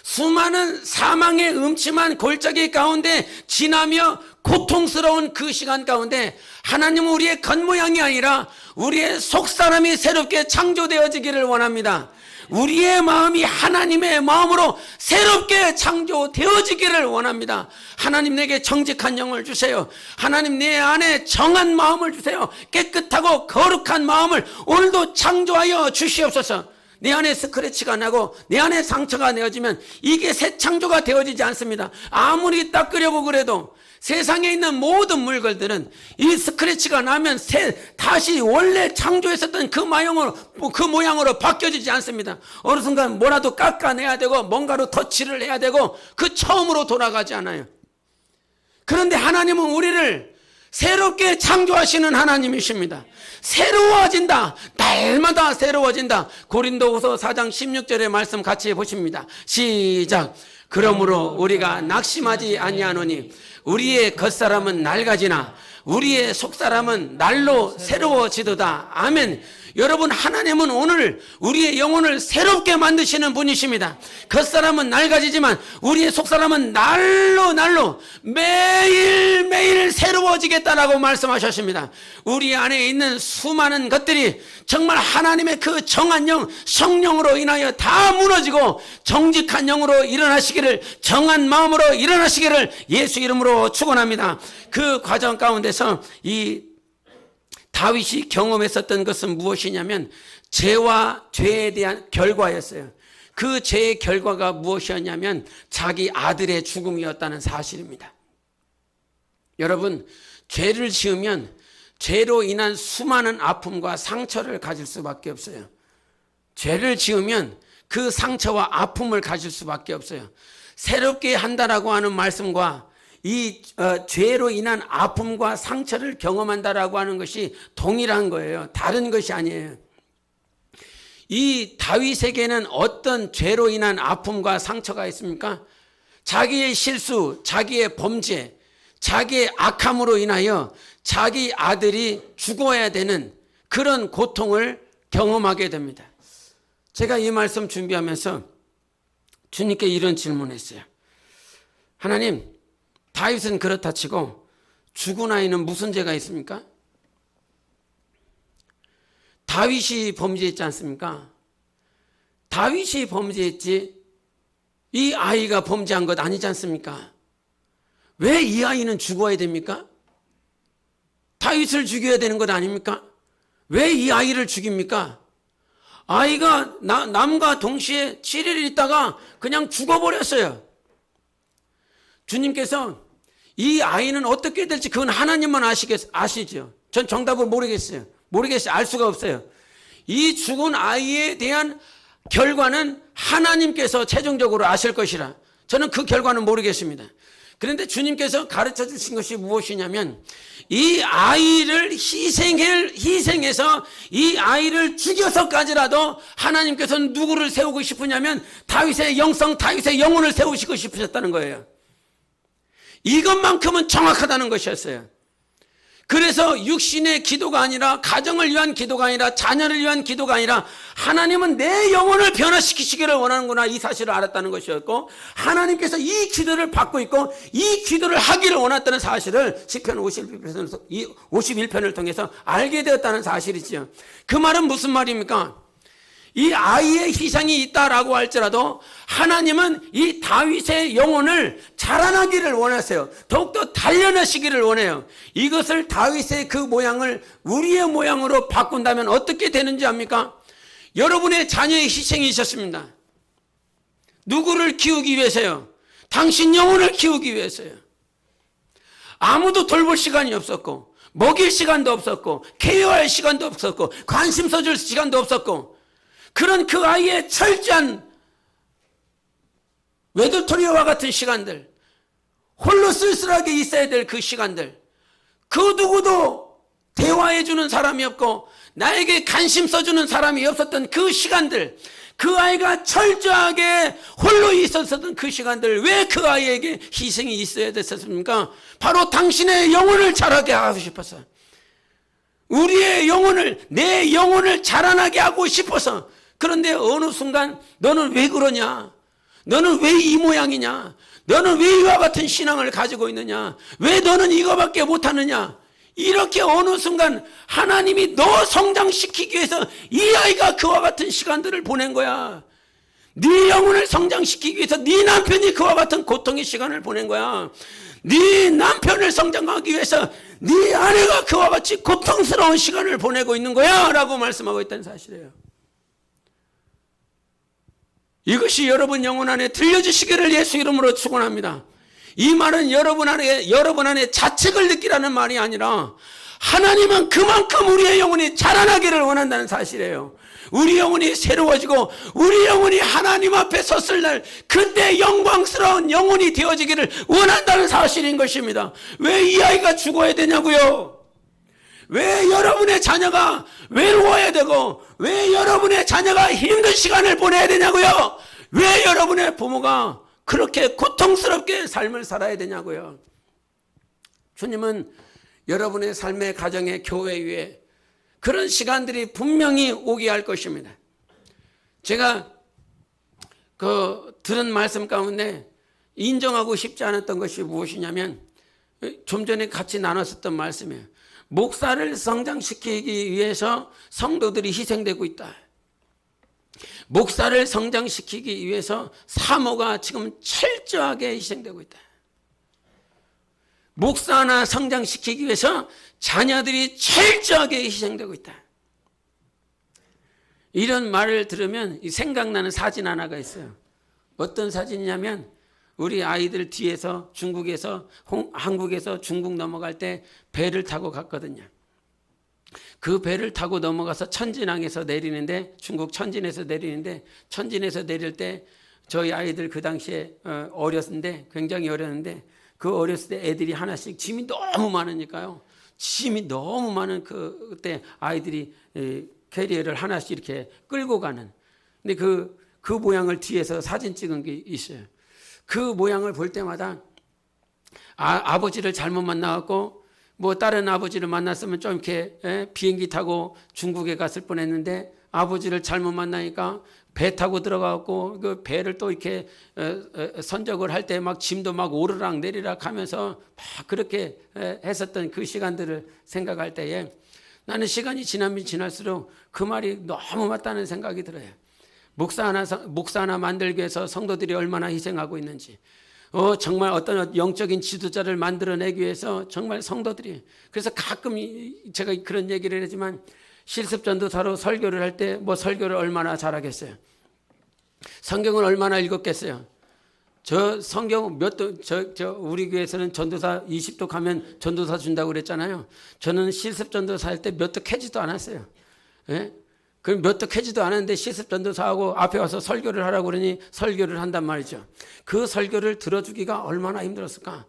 수많은 사망의 음침한 골짜기 가운데 지나며 고통스러운 그 시간 가운데 하나님은 우리의 겉모양이 아니라 우리의 속사람이 새롭게 창조되어지기를 원합니다. 우리의 마음이 하나님의 마음으로 새롭게 창조되어지기를 원합니다. 하나님 내게 정직한 영을 주세요. 하나님 내 안에 정한 마음을 주세요. 깨끗하고 거룩한 마음을 오늘도 창조하여 주시옵소서. 내 안에 스크래치가 나고 내 안에 상처가 내어지면 이게 새 창조가 되어지지 않습니다. 아무리 닦으려고 그래도 세상에 있는 모든 물건들은 이 스크래치가 나면 다시 원래 창조했었던 그 모양으로 바뀌어지지 않습니다. 어느 순간 뭐라도 깎아내야 되고 뭔가로 터치를 해야 되고 그 처음으로 돌아가지 않아요. 그런데 하나님은 우리를 새롭게 창조하시는 하나님이십니다. 새로워진다. 날마다 새로워진다. 고린도후서 4장 16절의 말씀 같이 보십니다. 시작. 그러므로 우리가 낙심하지 아니하노니 우리의 겉사람은 낡아지나 우리의 속사람은 날로 새로워지도다. 아멘. 여러분, 하나님은 오늘 우리의 영혼을 새롭게 만드시는 분이십니다. 겉사람은 낡아지지만 우리의 속사람은 날로 매일매일 새로워지겠다라고 말씀하셨습니다. 우리 안에 있는 수많은 것들이 정말 하나님의 그 정한 영, 성령으로 인하여 다 무너지고 정직한 영으로 일어나시기를, 정한 마음으로 일어나시기를 예수 이름으로 축원합니다. 그 과정 가운데서 이 다윗이 경험했었던 것은 무엇이냐면 죄와 죄에 대한 결과였어요. 그 죄의 결과가 무엇이었냐면 자기 아들의 죽음이었다는 사실입니다. 여러분, 죄를 지으면 죄로 인한 수많은 아픔과 상처를 가질 수밖에 없어요. 죄를 지으면 그 상처와 아픔을 가질 수밖에 없어요. 새롭게 한다라고 하는 말씀과 이 죄로 인한 아픔과 상처를 경험한다라고 하는 것이 동일한 거예요. 다른 것이 아니에요. 이 다윗에게는 어떤 죄로 인한 아픔과 상처가 있습니까? 자기의 실수, 자기의 범죄, 자기의 악함으로 인하여 자기 아들이 죽어야 되는 그런 고통을 경험하게 됩니다. 제가 이 말씀 준비하면서 주님께 이런 질문했어요. 하나님, 다윗은 그렇다 치고 죽은 아이는 무슨 죄가 있습니까? 다윗이 범죄했지 않습니까? 다윗이 범죄했지 이 아이가 범죄한 것 아니지 않습니까? 왜 이 아이는 죽어야 됩니까? 다윗을 죽여야 되는 것 아닙니까? 왜 이 아이를 죽입니까? 아이가 남과 동시에 7일 있다가 그냥 죽어버렸어요. 주님께서 이 아이는 어떻게 될지 그건 하나님만 아시죠. 전 정답을 모르겠어요. 알 수가 없어요. 이 죽은 아이에 대한 결과는 하나님께서 최종적으로 아실 것이라 저는 그 결과는 모르겠습니다. 그런데 주님께서 가르쳐 주신 것이 무엇이냐면 이 아이를 희생해서 이 아이를 죽여서까지라도 하나님께서는 누구를 세우고 싶으냐면 다윗의 영성, 다윗의 영혼을 세우시고 싶으셨다는 거예요. 이것만큼은 정확하다는 것이었어요. 그래서 육신의 기도가 아니라, 가정을 위한 기도가 아니라, 자녀를 위한 기도가 아니라 하나님은 내 영혼을 변화시키시기를 원하는구나, 이 사실을 알았다는 것이었고, 하나님께서 이 기도를 받고 있고 이 기도를 하기를 원했다는 사실을 시편 51편을 통해서 알게 되었다는 사실이죠. 그 말은 무슨 말입니까? 이 아이의 희생이 있다라고 할지라도 하나님은 이 다윗의 영혼을 자라나기를 원하세요. 더욱더 단련하시기를 원해요. 이것을 다윗의 그 모양을 우리의 모양으로 바꾼다면 어떻게 되는지 압니까? 여러분의 자녀의 희생이 있었습니다. 누구를 키우기 위해서요? 당신 영혼을 키우기 위해서요. 아무도 돌볼 시간이 없었고, 먹일 시간도 없었고, 케어할 시간도 없었고, 관심 써줄 시간도 없었고, 그런 그 아이의 철저한 외톨이와 같은 시간들, 홀로 쓸쓸하게 있어야 될 그 시간들, 그 누구도 대화해주는 사람이 없고 나에게 관심 써주는 사람이 없었던 그 시간들, 그 아이가 철저하게 홀로 있었던 그 시간들, 왜 그 아이에게 희생이 있어야 됐었습니까? 바로 당신의 영혼을 자라게 하고 싶어서, 우리의 영혼을, 내 영혼을 자라나게 하고 싶어서. 그런데 어느 순간 너는 왜 그러냐? 너는 왜 이 모양이냐? 너는 왜 이와 같은 신앙을 가지고 있느냐? 왜 너는 이거밖에 못하느냐? 이렇게 어느 순간 하나님이 너 성장시키기 위해서 이 아이가 그와 같은 시간들을 보낸 거야. 네 영혼을 성장시키기 위해서 네 남편이 그와 같은 고통의 시간을 보낸 거야. 네 남편을 성장하기 위해서 네 아내가 그와 같이 고통스러운 시간을 보내고 있는 거야 라고 말씀하고 있다는 사실이에요. 이것이 여러분 영혼 안에 들려주시기를 예수 이름으로 축원합니다. 이 말은 여러분 안에 자책을 느끼라는 말이 아니라 하나님은 그만큼 우리의 영혼이 자라나기를 원한다는 사실이에요. 우리 영혼이 새로워지고 우리 영혼이 하나님 앞에 섰을 날 그때 영광스러운 영혼이 되어지기를 원한다는 사실인 것입니다. 왜 이 아이가 죽어야 되냐고요? 왜 여러분의 자녀가 외로워야 되고 왜 여러분의 자녀가 힘든 시간을 보내야 되냐고요? 왜 여러분의 부모가 그렇게 고통스럽게 삶을 살아야 되냐고요? 주님은 여러분의 삶의 가정의 교회 위에 그런 시간들이 분명히 오게 할 것입니다. 제가 들은 말씀 가운데 인정하고 싶지 않았던 것이 무엇이냐면 좀 전에 같이 나눴었던 말씀이에요. 목사를 성장시키기 위해서 성도들이 희생되고 있다. 목사를 성장시키기 위해서 사모가 지금 철저하게 희생되고 있다. 목사 하나 성장시키기 위해서 자녀들이 철저하게 희생되고 있다. 이런 말을 들으면 생각나는 사진 하나가 있어요. 어떤 사진이냐면 우리 아이들 뒤에서 한국에서 중국 넘어갈 때 배를 타고 갔거든요. 그 배를 타고 넘어가서 천진항에서 내리는데 중국 천진에서 내릴 때 저희 아이들 그 당시에 어렸는데 굉장히 어렸는데 그 어렸을 때 애들이 하나씩 짐이 너무 많으니까요. 짐이 너무 많은 그때 아이들이 캐리어를 하나씩 이렇게 끌고 가는. 근데 그 모양을 뒤에서 사진 찍은 게 있어요. 그 모양을 볼 때마다 아버지를 잘못 만나갖고 뭐 다른 아버지를 만났으면 좀 이렇게 비행기 타고 중국에 갔을 뻔했는데 아버지를 잘못 만나니까 배 타고 들어가고 그 배를 또 이렇게 선적을 할 때 막 짐도 막 오르락 내리락 하면서 막 그렇게 했었던 그 시간들을 생각할 때에 나는 시간이 지나면 지날수록 그 말이 너무 맞다는 생각이 들어요. 목사 하나 만들기 위해서 성도들이 얼마나 희생하고 있는지. 정말 어떤 영적인 지도자를 만들어내기 위해서 정말 성도들이. 그래서 가끔 제가 그런 얘기를 하지만 실습전도사로 설교를 할 때 뭐 설교를 얼마나 잘하겠어요. 성경을 얼마나 읽었겠어요. 저 성경 우리 교회에서는 전도사 20도 가면 전도사 준다고 그랬잖아요. 저는 실습 전도사 할 때 몇 도 캐지도 않았어요. 예? 그럼 몇 도 캐지도 않았는데 실습 전도사하고 앞에 와서 설교를 하라고 그러니 설교를 한단 말이죠. 그 설교를 들어주기가 얼마나 힘들었을까?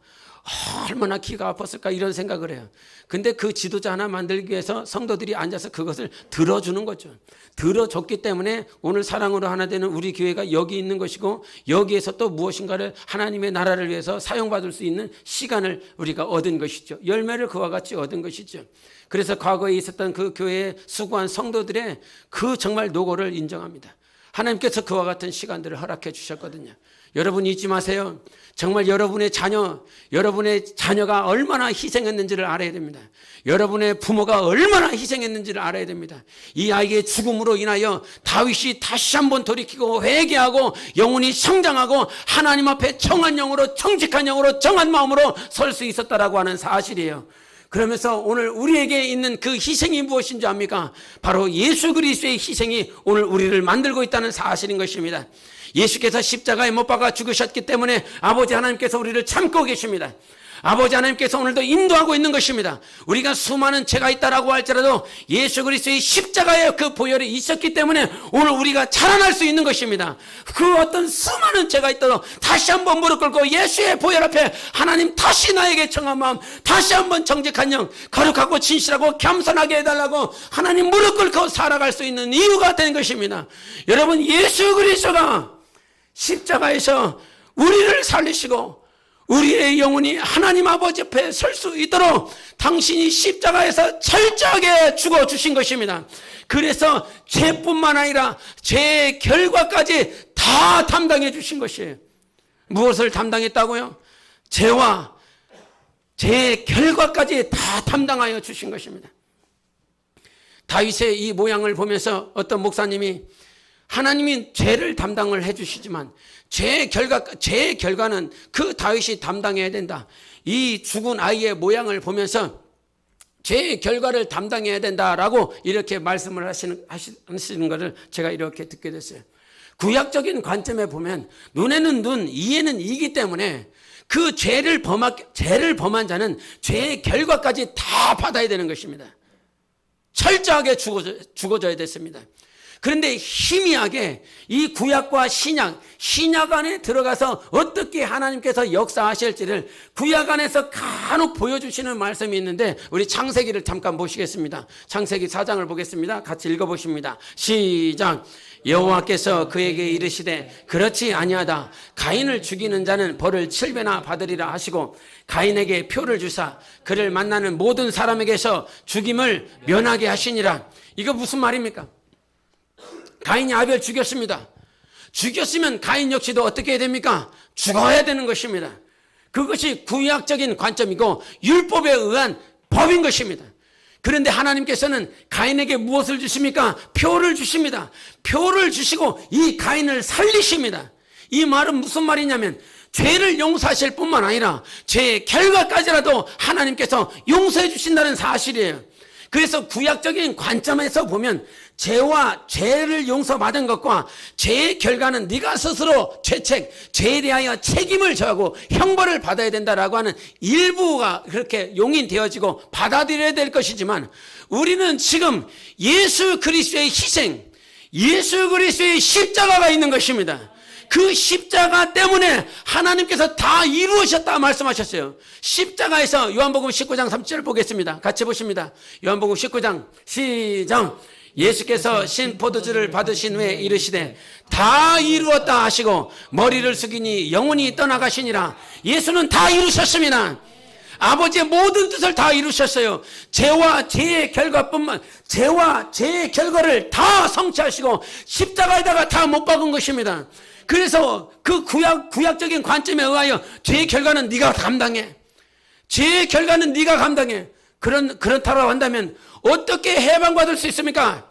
얼마나 귀가 아팠을까 이런 생각을 해요. 근데 그 지도자 하나 만들기 위해서 성도들이 앉아서 그것을 들어주는 거죠. 들어줬기 때문에 오늘 사랑으로 하나 되는 우리 교회가 여기 있는 것이고 여기에서 또 무엇인가를 하나님의 나라를 위해서 사용받을 수 있는 시간을 우리가 얻은 것이죠. 열매를 그와 같이 얻은 것이죠. 그래서 과거에 있었던 그 교회에 수고한 성도들의 그 정말 노고를 인정합니다. 하나님께서 그와 같은 시간들을 허락해 주셨거든요. 여러분 잊지 마세요. 정말 여러분의 자녀가 얼마나 희생했는지를 알아야 됩니다. 여러분의 부모가 얼마나 희생했는지를 알아야 됩니다. 이 아이의 죽음으로 인하여 다윗이 다시 한번 돌이키고 회개하고 영혼이 성장하고 하나님 앞에 정한 영으로 정직한 영으로 정한 마음으로 설 수 있었다라고 하는 사실이에요. 그러면서 오늘 우리에게 있는 그 희생이 무엇인지 압니까? 바로 예수 그리스도의 희생이 오늘 우리를 만들고 있다는 사실인 것입니다. 예수께서 십자가에 못 박아 죽으셨기 때문에 아버지 하나님께서 우리를 참고 계십니다. 아버지 하나님께서 오늘도 인도하고 있는 것입니다. 우리가 수많은 죄가 있다라고 할지라도 예수 그리스도의 십자가의 그 보혈이 있었기 때문에 오늘 우리가 자라날 수 있는 것입니다. 그 어떤 수많은 죄가 있다도 다시 한번 무릎 꿇고 예수의 보혈 앞에 하나님 다시 나에게 정한 마음, 다시 한번 정직한 영, 거룩하고 진실하고 겸손하게 해달라고 하나님 무릎 꿇고 살아갈 수 있는 이유가 된 것입니다. 여러분 예수 그리스도가 십자가에서 우리를 살리시고 우리의 영혼이 하나님 아버지 앞에 설 수 있도록 당신이 십자가에서 철저하게 죽어주신 것입니다. 그래서 죄뿐만 아니라 죄의 결과까지 다 담당해 주신 것이에요. 무엇을 담당했다고요? 죄와 죄의 결과까지 다 담당하여 주신 것입니다. 다윗의 이 모양을 보면서 어떤 목사님이 하나님이 죄를 담당을 해주시지만 죄의 결과는 그 다윗이 담당해야 된다. 이 죽은 아이의 모양을 보면서 죄의 결과를 담당해야 된다라고 이렇게 말씀을 하시는 것을 제가 이렇게 듣게 됐어요. 구약적인 관점에 보면 눈에는 눈, 이에는 이기 때문에 그 죄를 범한 자는 죄의 결과까지 다 받아야 되는 것입니다. 철저하게 죽어져야 됐습니다. 그런데 희미하게 이 구약과 신약 안에 들어가서 어떻게 하나님께서 역사하실지를 구약 안에서 간혹 보여주시는 말씀이 있는데 우리 창세기를 잠깐 보시겠습니다. 창세기 4장을 보겠습니다. 같이 읽어보십니다. 시작. 여호와께서 그에게 이르시되 그렇지 아니하다. 가인을 죽이는 자는 벌을 7배나 받으리라 하시고 가인에게 표를 주사 그를 만나는 모든 사람에게서 죽임을 면하게 하시니라. 이거 무슨 말입니까? 가인이 아벨 죽였습니다. 죽였으면 가인 역시도 어떻게 해야 됩니까? 죽어야 되는 것입니다. 그것이 구약적인 관점이고 율법에 의한 법인 것입니다. 그런데 하나님께서는 가인에게 무엇을 주십니까? 표를 주십니다. 표를 주시고 이 가인을 살리십니다. 이 말은 무슨 말이냐면 죄를 용서하실 뿐만 아니라 죄의 결과까지라도 하나님께서 용서해 주신다는 사실이에요. 그래서 구약적인 관점에서 보면 죄를 용서받은 것과 죄의 결과는 네가 스스로 죄에 대하여 책임을 져하고 형벌을 받아야 된다라고 하는 일부가 그렇게 용인되어지고 받아들여야 될 것이지만 우리는 지금 예수 그리스도의 희생, 예수 그리스도의 십자가가 있는 것입니다. 그 십자가 때문에 하나님께서 다 이루으셨다 말씀하셨어요. 십자가에서 요한복음 19장 37절 보겠습니다. 같이 보십니다. 요한복음 19장 시작. 예수께서 신 포도주를 받으신 후에 이르시되 다 이루었다 하시고 머리를 숙이니 영혼이 떠나가시니라. 예수는 다 이루셨습니다. 아버지의 모든 뜻을 다 이루셨어요. 죄와 죄의 결과를 다 성취하시고 십자가에다가 다 못 박은 것입니다. 그래서 그 구약적인 관점에 의하여 죄의 결과는 네가 감당해. 죄의 결과는 네가 감당해. 그렇다고 한다면 어떻게 해방받을 수 있습니까?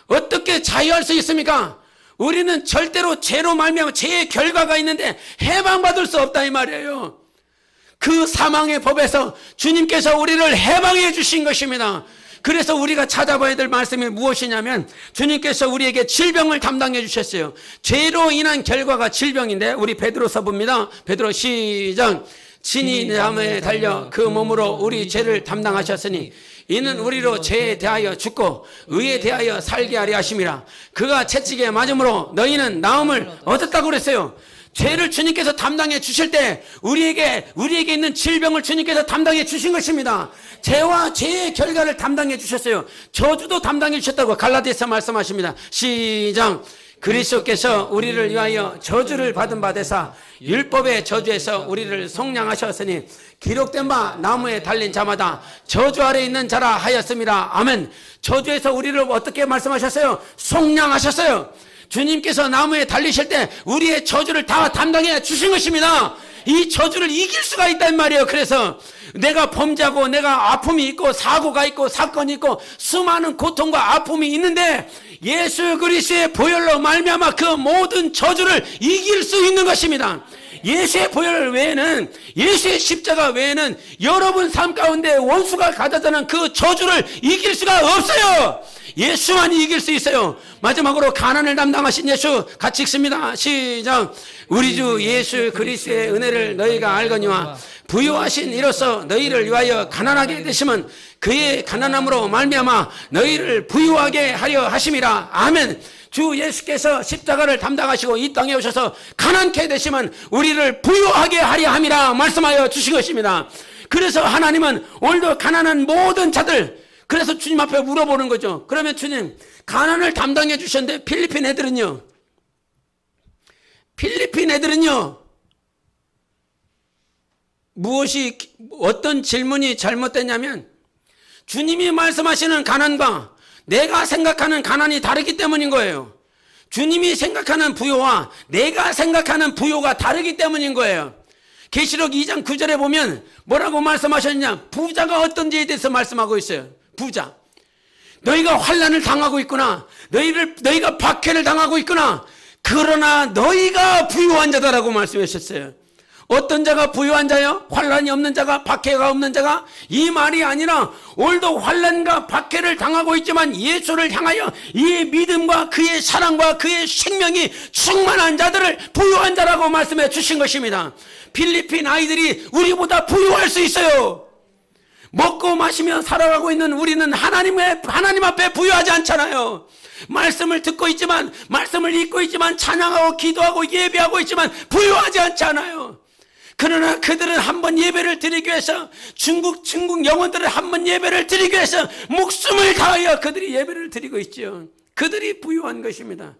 어떻게 자유할 수 있습니까? 우리는 절대로 죄로 말미암아 죄의 결과가 있는데 해방받을 수 없다 이 말이에요. 그 사망의 법에서 주님께서 우리를 해방해 주신 것입니다. 그래서 우리가 찾아봐야 될 말씀이 무엇이냐면 주님께서 우리에게 질병을 담당해 주셨어요. 죄로 인한 결과가 질병인데 우리 베드로서 봅니다. 베드로 시작. 친히 나무에 달려 그 몸으로 우리 죄를 담당하셨으니 이는 우리로 죄에 대하여 죽고 의에 대하여 살게 하려 하심이라. 그가 채찍에 맞음으로 너희는 나음을 얻었다고 그랬어요. 죄를 주님께서 담당해 주실 때 우리에게 있는 질병을 주님께서 담당해 주신 것입니다. 죄와 죄의 결과를 담당해 주셨어요. 저주도 담당해 주셨다고 갈라디아서 말씀하십니다. 시작. 그리스도께서 우리를 위하여 저주를 받은 바 되사 율법의 저주에서 우리를 속량하셨으니 기록된 바 나무에 달린 자마다 저주 아래 있는 자라 하였음이라. 아멘. 저주에서 우리를 어떻게 말씀하셨어요? 속량하셨어요. 주님께서 나무에 달리실 때 우리의 저주를 다 담당해 주신 것입니다. 이 저주를 이길 수가 있단 말이에요. 그래서 내가 범죄하고 내가 아픔이 있고 사고가 있고 사건이 있고 수많은 고통과 아픔이 있는데 예수 그리스도의 보혈로 말미암아 그 모든 저주를 이길 수 있는 것입니다. 예수의 보혈 외에는, 예수의 십자가 외에는 여러분 삶 가운데 원수가 가져다는 그 저주를 이길 수가 없어요. 예수만이 이길 수 있어요. 마지막으로 가난을 담당하신 예수 같이 읽습니다. 시작. 우리 주 예수 그리스도의 은혜를 너희가 알거니와 부유하신 이로써 너희를 위하여 가난하게 되심은 그의 가난함으로 말미암아 너희를 부유하게 하려 하심이라. 아멘. 주 예수께서 십자가를 담당하시고 이 땅에 오셔서 가난케 되시면 우리를 부유하게 하려 함이라 말씀하여 주신 것입니다. 그래서 하나님은 오늘도 가난한 모든 자들, 그래서 주님 앞에 물어보는 거죠. 그러면 주님, 가난을 담당해 주셨는데 필리핀 애들은요? 어떤 질문이 잘못됐냐면 주님이 말씀하시는 가난과 내가 생각하는 가난이 다르기 때문인 거예요. 주님이 생각하는 부요와 내가 생각하는 부요가 다르기 때문인 거예요. 계시록 2장 9절에 보면 뭐라고 말씀하셨냐? 부자가 어떤지에 대해서 말씀하고 있어요. 부자. 너희가 환난을 당하고 있구나. 너희가 박해를 당하고 있구나. 그러나 너희가 부유한 자다라고 말씀하셨어요. 어떤 자가 부유한 자요? 환난이 없는 자가, 박해가 없는 자가? 이 말이 아니라 오늘도 환난과 박해를 당하고 있지만 예수를 향하여 이의 믿음과 그의 사랑과 그의 생명이 충만한 자들을 부유한 자라고 말씀해 주신 것입니다. 필리핀 아이들이 우리보다 부유할 수 있어요. 먹고 마시며 살아가고 있는 우리는 하나님 앞에 부유하지 않잖아요. 말씀을 듣고 있지만, 말씀을 읽고 있지만, 찬양하고 기도하고 예배하고 있지만 부유하지 않잖아요. 그러나 그들은 한번 예배를 드리기 위해서, 중국 영혼들은 한번 예배를 드리기 위해서 목숨을 다하여 그들이 예배를 드리고 있죠. 그들이 부유한 것입니다.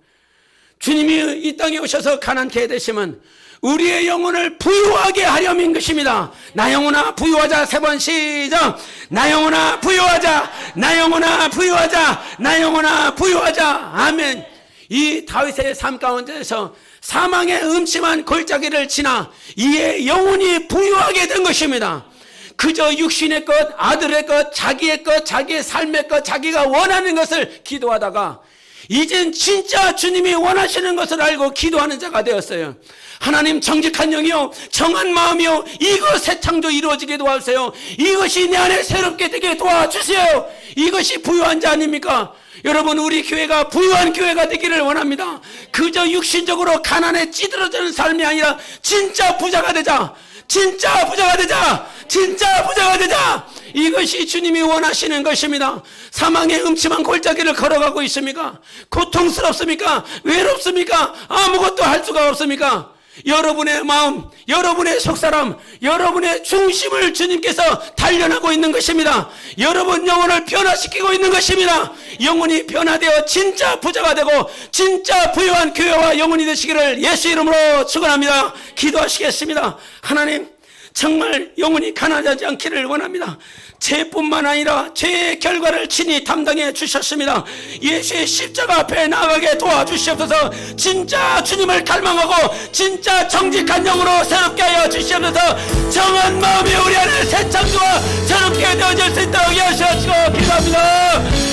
주님이 이 땅에 오셔서 가난케 되시면 우리의 영혼을 부유하게 하려는 것입니다. 나 영혼아 부유하자. 3번 시작. 나 영혼아 부유하자. 나 영혼아 부유하자. 나 영혼아 부유하자. 아멘. 이 다윗의 삶 가운데서 사망의 음침한 골짜기를 지나 이의 영혼이 부유하게 된 것입니다. 그저 육신의 것, 아들의 것, 자기의 것, 자기의 삶의 것, 자기가 원하는 것을 기도하다가 이젠 진짜 주님이 원하시는 것을 알고 기도하는 자가 되었어요. 하나님, 정직한 영이요, 정한 마음이요, 이것 새 창조 이루어지게 도와주세요. 이것이 내 안에 새롭게 되게 도와주세요. 이것이 부유한 자 아닙니까? 여러분, 우리 교회가 부유한 교회가 되기를 원합니다. 그저 육신적으로 가난에 찌들어지는 삶이 아니라 진짜 부자가 되자. 진짜 부자가 되자. 진짜 부자가 되자. 이것이 주님이 원하시는 것입니다. 사망의 음침한 골짜기를 걸어가고 있습니까? 고통스럽습니까? 외롭습니까? 아무것도 할 수가 없습니까? 여러분의 마음, 여러분의 속사람, 여러분의 중심을 주님께서 단련하고 있는 것입니다. 여러분 영혼을 변화시키고 있는 것입니다. 영혼이 변화되어 진짜 부자가 되고 진짜 부유한 교회와 영혼이 되시기를 예수 이름으로 축원합니다. 기도하시겠습니다. 하나님, 정말 영혼이 가난하지 않기를 원합니다. 죄뿐만 아니라 죄의 결과를 친히 담당해 주셨습니다. 예수의 십자가 앞에 나아가게 도와주시옵소서. 진짜 주님을 갈망하고 진짜 정직한 영으로 새롭게 하여 주시옵소서. 정한 마음이 우리 안에 새 창조와 새롭게 되어질 수 있도록 여시옵시고 기도합니다.